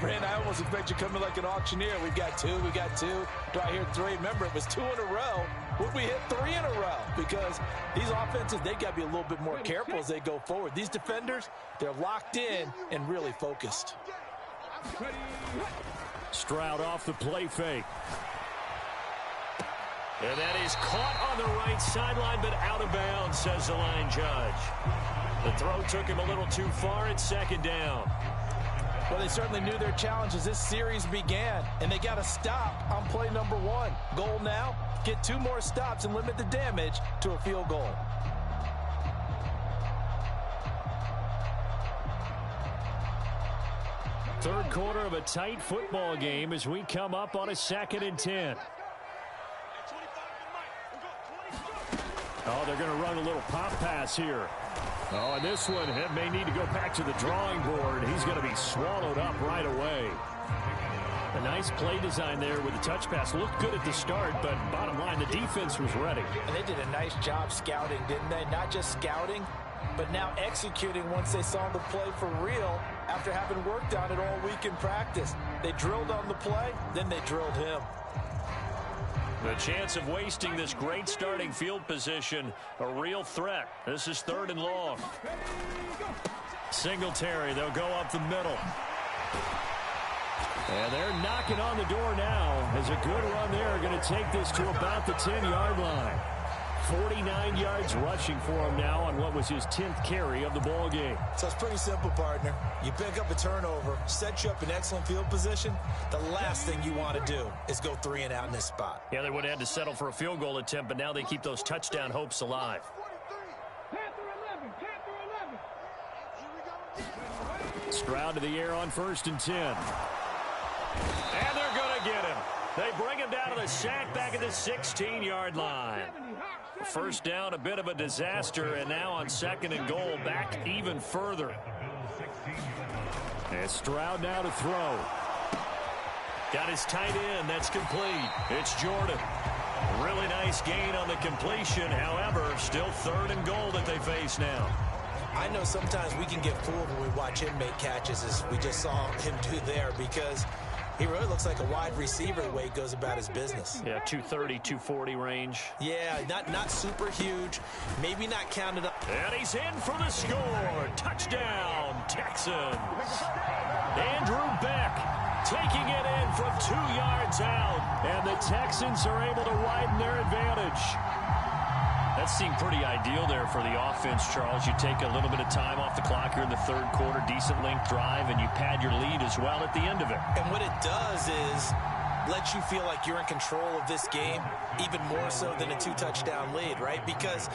Brand, I almost expect you coming like an auctioneer. We've got 2, we got 2. Do I hear 3? Remember, it was 2 in a row. would we hit 3 in a row? Because these offenses, they got to be a little bit more careful as they go forward. These defenders, they're locked in and really focused. Stroud off the play fake. And that is caught on the right sideline, but out of bounds, says the line judge. The throw took him a little too far. It's second down. Well, they certainly knew their challenge as this series began, and they got to stop on play number 1. Goal now, get 2 more stops and limit the damage to a field goal. Third quarter of a tight football game as we come up on a 2nd and 10. Oh, they're going to run a little pop pass here. Oh, and this one may need to go back to the drawing board. He's going to be swallowed up right away. A nice play design there with the touch pass. Looked good at the start, but bottom line, the defense was ready. And they did a nice job scouting, didn't they? Not just scouting, but now executing once they saw the play for real after having worked on it all week in practice. They drilled on the play, then they drilled him. The chance of wasting this great starting field position, a real threat. This is 3rd and long. Singletary, they'll go up the middle. And they're knocking on the door now as a good run there. Going to take this to about the 10-yard line. 49 yards rushing for him now on what was his 10th carry of the ball game. So it's pretty simple, partner. You pick up a turnover, set you up in excellent field position. The last thing you want to do is go 3 and out in this spot. Yeah, they would have had to settle for a field goal attempt, but now they keep those touchdown hopes alive. Stroud to the air on 1st and 10. And they're going to get him. They bring him down to the sack back at the 16-yard line. First down, a bit of a disaster, and now on 2nd and goal, back even further. And Stroud now to throw. Got his tight end. That's complete. It's Jordan. Really nice gain on the completion. However, still 3rd and goal that they face now. I know sometimes we can get fooled when we watch him make catches, as we just saw him do there, because he really looks like a wide receiver the way he goes about his business. Yeah, 230, 240 range. Yeah, not super huge. Maybe not counted up. And he's in for the score. Touchdown, Texans. Andrew Beck taking it in from 2 yards out. And the Texans are able to widen their advantage. That seemed pretty ideal there for the offense, Charles. You take a little bit of time off the clock here in the 3rd quarter, decent length drive, and you pad your lead as well at the end of it. And what it does is let you feel like you're in control of this game, even more so than a 2-touchdown lead, right? Because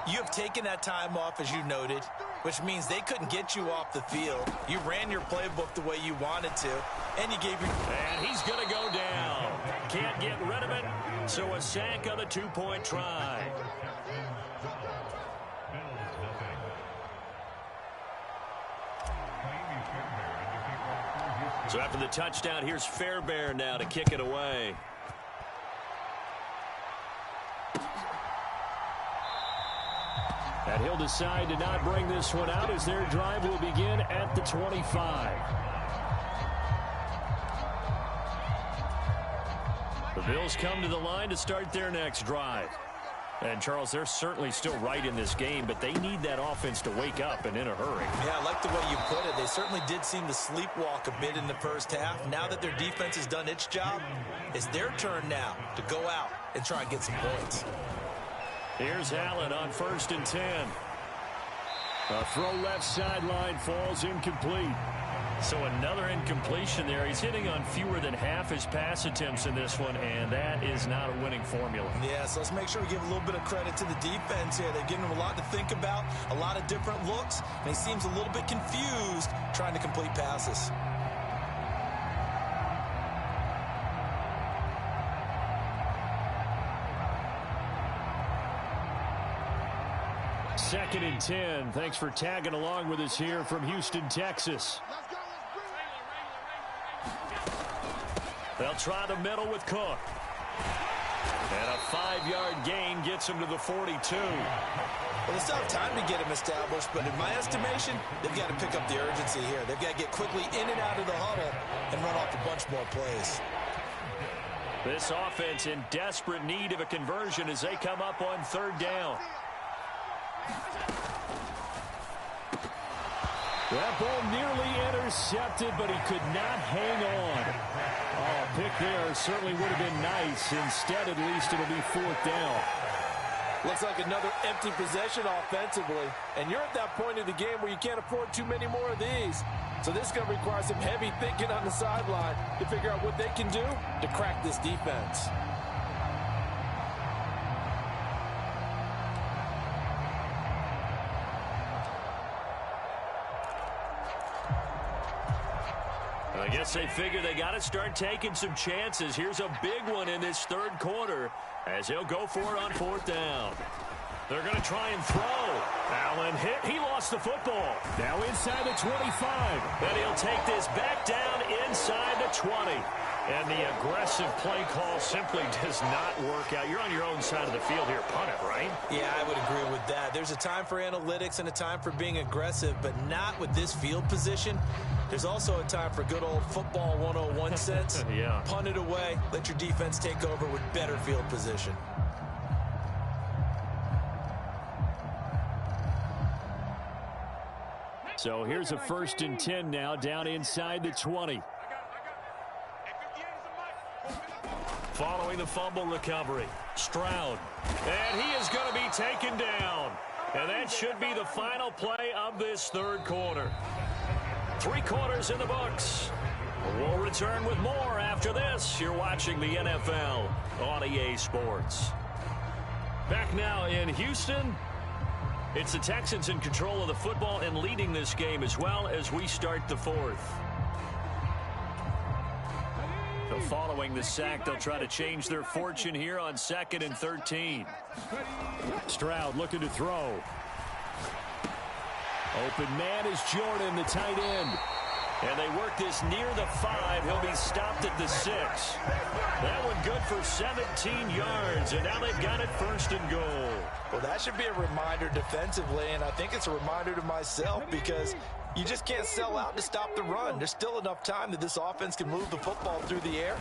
you have taken that time off, as you noted, which means they couldn't get you off the field. You ran your playbook the way you wanted to, and you gave your... And he's going to go down. Can't get rid of it, so a sack on the 2-point try. So after the touchdown, here's Fairbairn now to kick it away. And he'll decide to not bring this one out as their drive will begin at the 25. The Bills come to the line to start their next drive. And, Charles, they're certainly still right in this game, but they need that offense to wake up and in a hurry. Yeah, I like the way you put it. They certainly did seem to sleepwalk a bit in the first half. Now that their defense has done its job, it's their turn now to go out and try and get some points. Here's Allen on 1st and 10. A throw left sideline falls incomplete. So another incompletion there. He's hitting on fewer than half his pass attempts in this one, and that is not a winning formula. Yeah, so let's make sure we give a little bit of credit to the defense here. They've given him a lot to think about, a lot of different looks, and he seems a little bit confused trying to complete passes. Second and 10. Thanks for tagging along with us here from Houston, Texas. They'll try the middle with Cook. And a 5-yard gain gets him to the 42. Well, they still have time to get him established, but in my estimation, they've got to pick up the urgency here. They've got to get quickly in and out of the huddle and run off a bunch more plays. This offense in desperate need of a conversion as they come up on third down. That ball nearly intercepted, but he could not hang on. Oh, a pick there certainly would have been nice. Instead, at least it'll be fourth down. Looks like another empty possession offensively. And you're at that point of the game where you can't afford too many more of these. So this is going to require some heavy thinking on the sideline to figure out what they can do to crack this defense. I guess they figure they got to start taking some chances. Here's a big one in this third quarter as he'll go for it on fourth down. They're going to try and throw. Allen hit. He lost the football. Now inside the 25. And he'll take this back down inside the 20. And the aggressive play call simply does not work out. You're on your own side of the field here. Punt it, right? Yeah, I would agree with that. There's a time for analytics and a time for being aggressive, but not with this field position. There's also a time for good old football 101 sense. Yeah. Punt it away. Let your defense take over with better field position. So here's a 1st and 10 now down inside the 20. Following the fumble recovery, Stroud. And he is going to be taken down. And that should be the final play of this third quarter. 3 quarters in the books. We'll return with more after this. You're watching the NFL on EA Sports. Back now in Houston. It's the Texans in control of the football and leading this game as well as we start the fourth. So following the sack, they'll try to change their fortune here on 2nd and 13. Stroud looking to throw. Open man is Jordan, the tight end. And they work this near the 5. He'll be stopped at the 6. That one good for 17 yards, and now they've got it 1st and goal. Well, that should be a reminder defensively, and I think it's a reminder to myself because you just can't sell out to stop the run. There's still enough time that this offense can move the football through the air,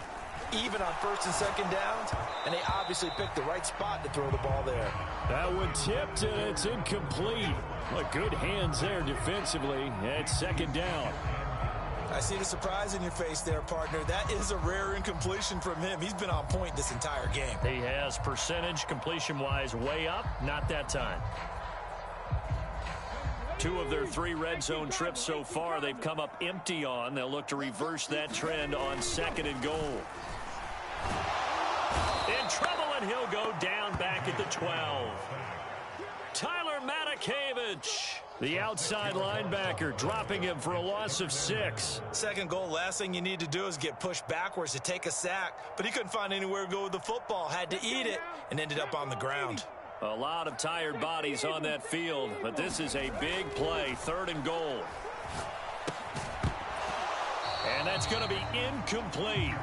even on 1st and 2nd downs, and they obviously picked the right spot to throw the ball there. That one tipped, and it's incomplete. Look, good hands there defensively at 2nd down. I see the surprise in your face there, partner. That is a rare incompletion from him. He's been on point this entire game. He has percentage completion-wise way up. Not that time. 2 of their 3 red zone trips so far they've come up empty on. They'll look to reverse that trend on 2nd and goal. In trouble, and he'll go down back at the 12. Tyler Matakevich, the outside linebacker, dropping him for a loss of 6. 2nd goal, last thing you need to do is get pushed backwards to take a sack. But he couldn't find anywhere to go with the football, had to eat it, and ended up on the ground. A lot of tired bodies on that field, but this is a big play, 3rd and goal. And that's going to be incomplete.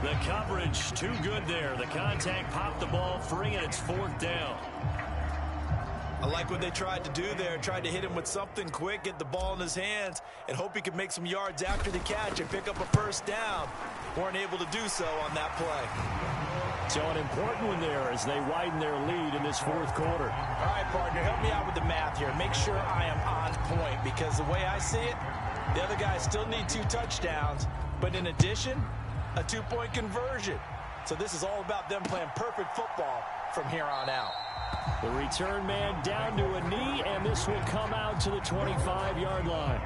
The coverage too good there. The contact popped the ball free, and it's 4th down. I like what they tried to do there. Tried to hit him with something quick, get the ball in his hands, and hope he could make some yards after the catch and pick up a 1st down. Weren't able to do so on that play. So an important one there as they widen their lead in this 4th quarter. All right, partner, help me out with the math here. Make sure I am on point because the way I see it, the other guys still need 2 touchdowns, but in addition, a 2-point conversion. So this is all about them playing perfect football from here on out. The return man down to a knee, and this will come out to the 25-yard line.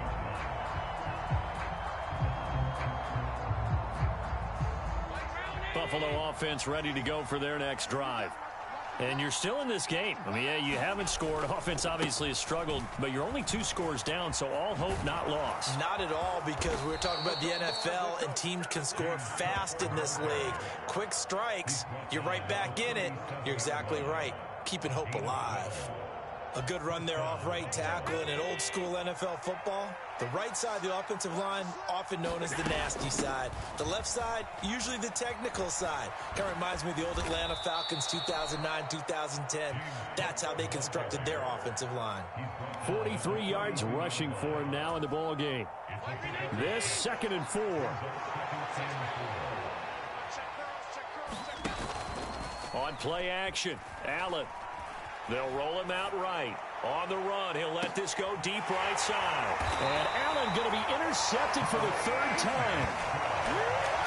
Buffalo offense ready to go for their next drive. And you're still in this game. I mean, yeah, you haven't scored. Offense obviously has struggled, but you're only 2 scores down, so all hope not lost. Not at all, because we're talking about the NFL, and teams can score fast in this league. Quick strikes, you're right back in it. You're exactly right. Keeping hope alive. A good run there off right tackle in an old school NFL football. The right side of the offensive line, often known as the nasty side. The left side, usually the technical side. Kind of reminds me of the old Atlanta Falcons 2009, 2010. That's how they constructed their offensive line. 43 yards rushing for him now in the ball game. This 2nd and 4. On play action, Allen. They'll roll him out right. On the run, he'll let this go deep right side. And Allen going to be intercepted for the third time.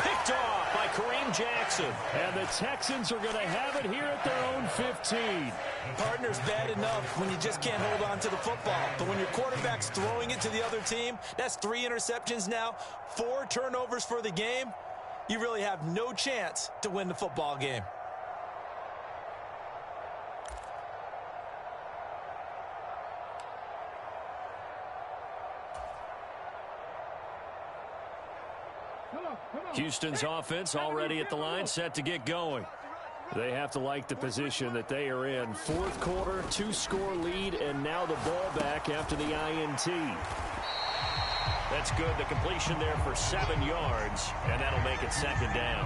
Picked off by Kareem Jackson. And the Texans are going to have it here at their own 15. Partner's bad enough when you just can't hold on to the football. But when your quarterback's throwing it to the other team, that's 3 interceptions now, 4 turnovers for the game. You really have no chance to win the football game. Houston's offense already at the line, set to get going. They have to like the position that they are in. Fourth quarter, 2-score lead, and now the ball back after the INT. That's good. The completion there for 7 yards, and that'll make it second down.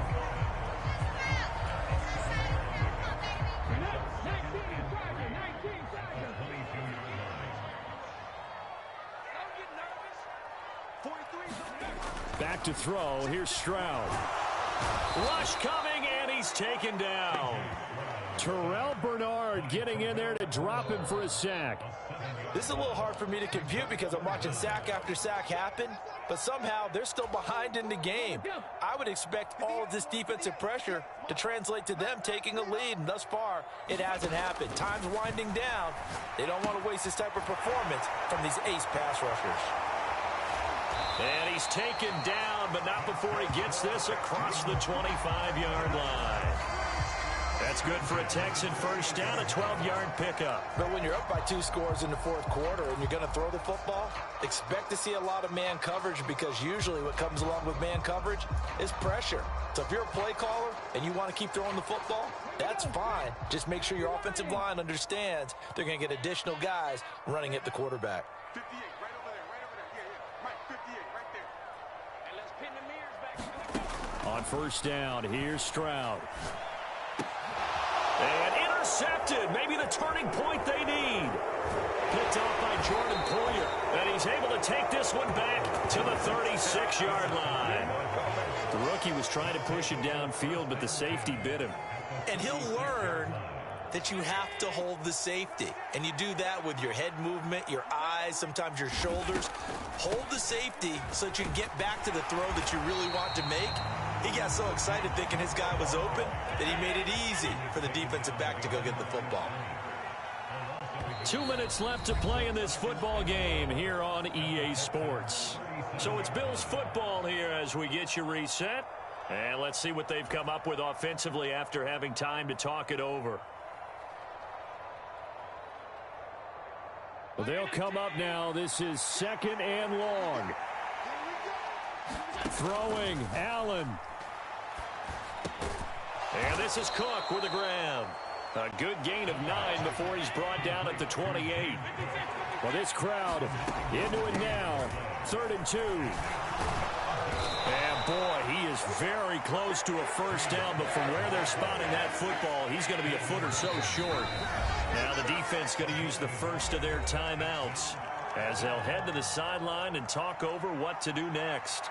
Back to throw. Here's Stroud. Rush coming, and he's taken down. Terrell Bernard getting in there to drop him for a sack. This is a little hard for me to compute because I'm watching sack after sack happen, but somehow they're still behind in the game. I would expect all of this defensive pressure to translate to them taking a lead, and thus far, it hasn't happened. Time's winding down. They don't want to waste this type of performance from these ace pass rushers. And he's taken down, but not before he gets this across the 25-yard line. That's good for a Texan first down, a 12-yard pickup. But when you're up by 2 scores in the fourth quarter and you're going to throw the football, expect to see a lot of man coverage because usually what comes along with man coverage is pressure. So if you're a play caller and you want to keep throwing the football, that's fine. Just make sure your offensive line understands they're going to get additional guys running at the quarterback. 58, right over there, right over there. Yeah. Mike, 58, right there. And let's pin the mirrors back. On first down, here's Stroud. And intercepted. Maybe the turning point they need. Picked off by Jordan Poyer. And he's able to take this one back to the 36-yard line. The rookie was trying to push it downfield, but the safety bit him. And he'll learn that you have to hold the safety. And you do that with your head movement, your eyes, sometimes your shoulders. Hold the safety so that you can get back to the throw that you really want to make. He got so excited thinking his guy was open that he made it easy for the defensive back to go get the football. 2 minutes left to play in this football game here on EA Sports. So it's Bills football here as we get you reset. And let's see what they've come up with offensively after having time to talk it over. Well, they'll come up now. This is 2nd and long. Throwing, Allen. And this is Cook with a grab. A good gain of 9 before he's brought down at the 28. Well, this crowd into it now. 3rd and 2. And boy, he is very close to a first down, but from where they're spotting that football, he's going to be a foot or so short. Now the defense going to use the first of their timeouts as they'll head to the sideline and talk over what to do next.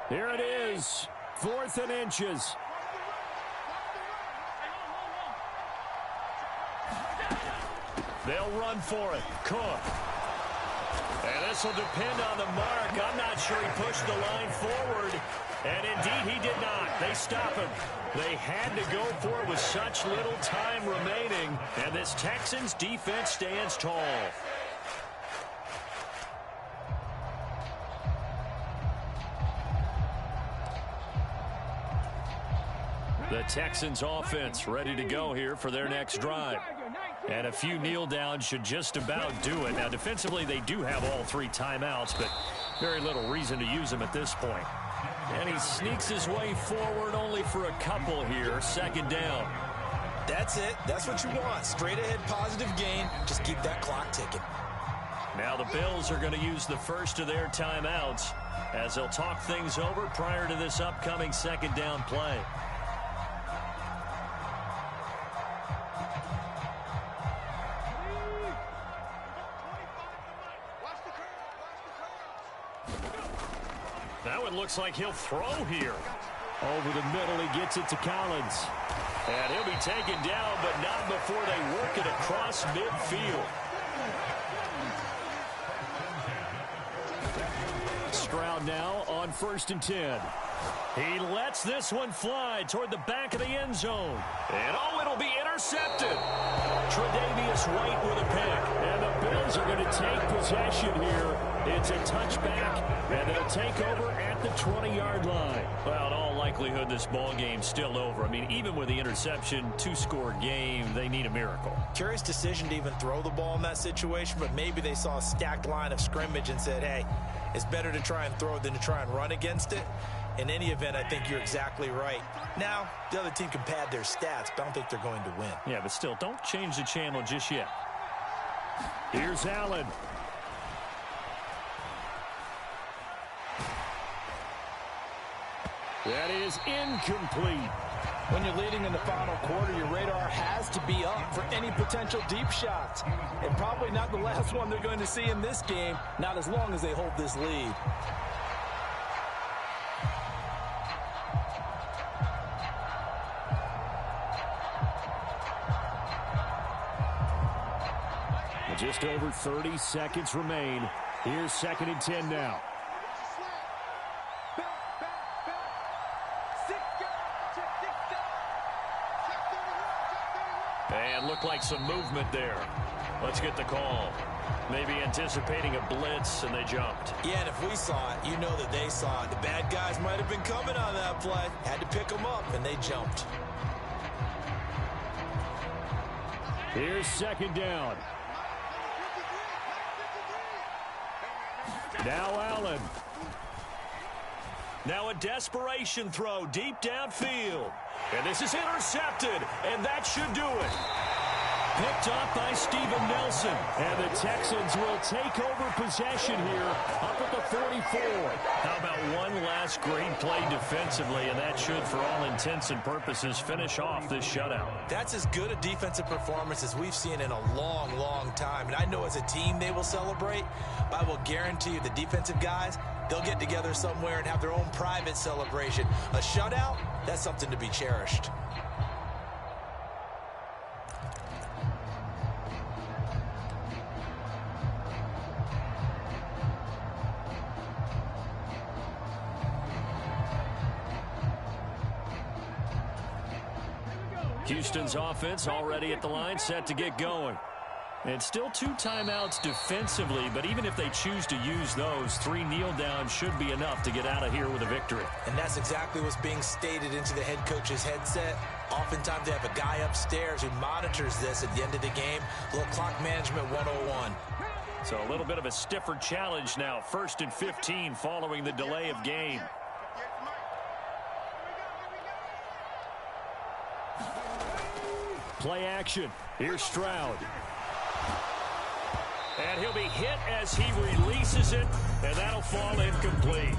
Here it is, 4th and inches. They'll run for it. Cook. And this will depend on the mark. I'm not sure he pushed the line forward. And indeed, he did not. They stop him. They had to go for it with such little time remaining. And this Texans defense stands tall. The Texans offense ready to go here for their next drive. And a few kneel downs should just about do it. Now, defensively, they do have all 3 timeouts, but very little reason to use them at this point. And he sneaks his way forward only for a couple here. 2nd down. That's it. That's what you want. Straight ahead positive gain. Just keep that clock ticking. Now the Bills are going to use the first of their timeouts as they'll talk things over prior to this upcoming 2nd down play. looks like he'll throw here. Over the middle, he gets it to Collins. And he'll be taken down, but not before they work it across midfield. Stroud now on 1st and 10. He lets this one fly toward the back of the end zone. And it'll be intercepted. Tre'Davious White with a pick. And the Bills are going to take possession here. It's a touchback, and they'll take over at the 20-yard line. Well, in all likelihood, this ball game's still over. I mean, even with the interception, 2-score game, they need a miracle. Curious decision to even throw the ball in that situation, but maybe they saw a stacked line of scrimmage and said, hey, it's better to try and throw than to try and run against it. In any event, I think you're exactly right. Now, the other team can pad their stats, but I don't think they're going to win. Yeah, but still, don't change the channel just yet. Here's Allen. That is incomplete. When you're leading in the final quarter, your radar has to be up for any potential deep shots. And probably not the last one they're going to see in this game, not as long as they hold this lead. Just over 30 seconds remain. Here's 2nd and 10 now. And looked like some movement there. Let's get the call. Maybe anticipating a blitz, and they jumped. Yeah, and if we saw it, you know that they saw it. The bad guys might have been coming on that play. Had to pick them up, and they jumped. Here's 2nd down. Now Allen. Now a desperation throw deep downfield. And this is intercepted, and that should do it. Picked up by Steven Nelson. And the Texans will take over possession here up at the 44. How about one last great play defensively, and that should, for all intents and purposes, finish off this shutout. That's as good a defensive performance as we've seen in a long, long time. And I know as a team they will celebrate, but I will guarantee you the defensive guys, they'll get together somewhere and have their own private celebration. A shutout, that's something to be cherished. Houston's offense already at the line, set to get going. And still 2 timeouts defensively, but even if they choose to use those, 3 kneel downs should be enough to get out of here with a victory. And that's exactly what's being stated into the head coach's headset. Oftentimes they have a guy upstairs who monitors this at the end of the game. A little clock management 101. So a little bit of a stiffer challenge now. 1st and 15 following the delay of game. Play action. Here's Stroud. And he'll be hit as he releases it, and that'll fall incomplete.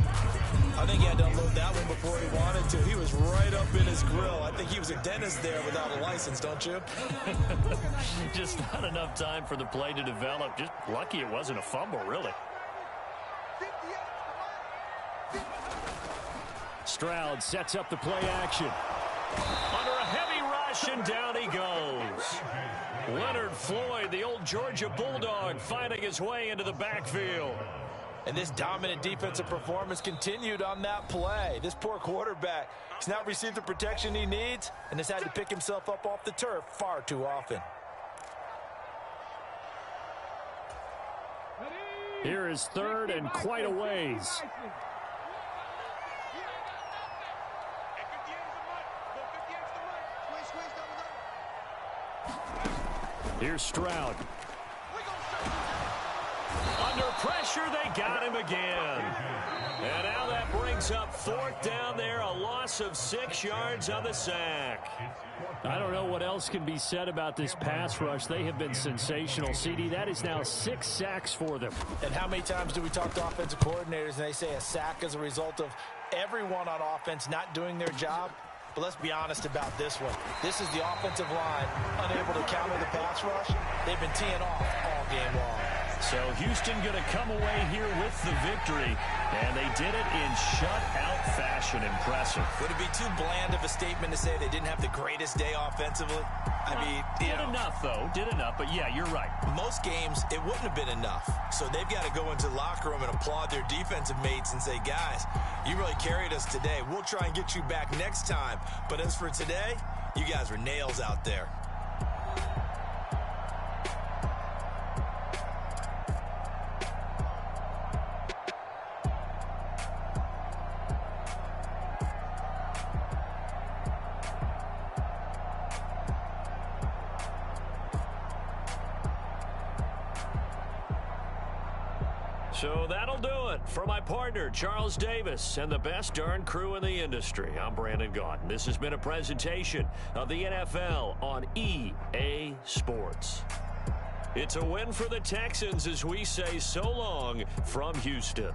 I think he had to unload that one before he wanted to. He was right up in his grill. I think he was a dentist there without a license, don't you? Just not enough time for the play to develop. Just lucky it wasn't a fumble, really. Stroud sets up the play action. Under a heavy rush, and down he goes. Leonard Floyd, the old Georgia Bulldog, finding his way into the backfield. And this dominant defensive performance continued on that play. This poor quarterback has not received the protection he needs and has had to pick himself up off the turf far too often. Here is 3rd and quite a ways. Here's Stroud. Under pressure, they got him again. And now that brings up 4th down there, a loss of 6 yards on the sack. I don't know what else can be said about this pass rush. They have been sensational, CD. That is now 6 sacks for them. And how many times do we talk to offensive coordinators and they say a sack is a result of everyone on offense not doing their job? But let's be honest about this one. This is the offensive line unable to counter the pass rush. They've been teeing off all game long. So Houston going to come away here with the victory, and they did it in shutout fashion. Impressive. Would it be too bland of a statement to say they didn't have the greatest day offensively? I mean, did enough, though. Did enough, but yeah, you're right. Most games, it wouldn't have been enough. So they've got to go into the locker room and applaud their defensive mates and say, guys, you really carried us today. We'll try and get you back next time. But as for today, you guys were nails out there. So that'll do it for my partner, Charles Davis, and the best darn crew in the industry. I'm Brandon Gaudin. This has been a presentation of the NFL on EA Sports. It's a win for the Texans as we say so long from Houston.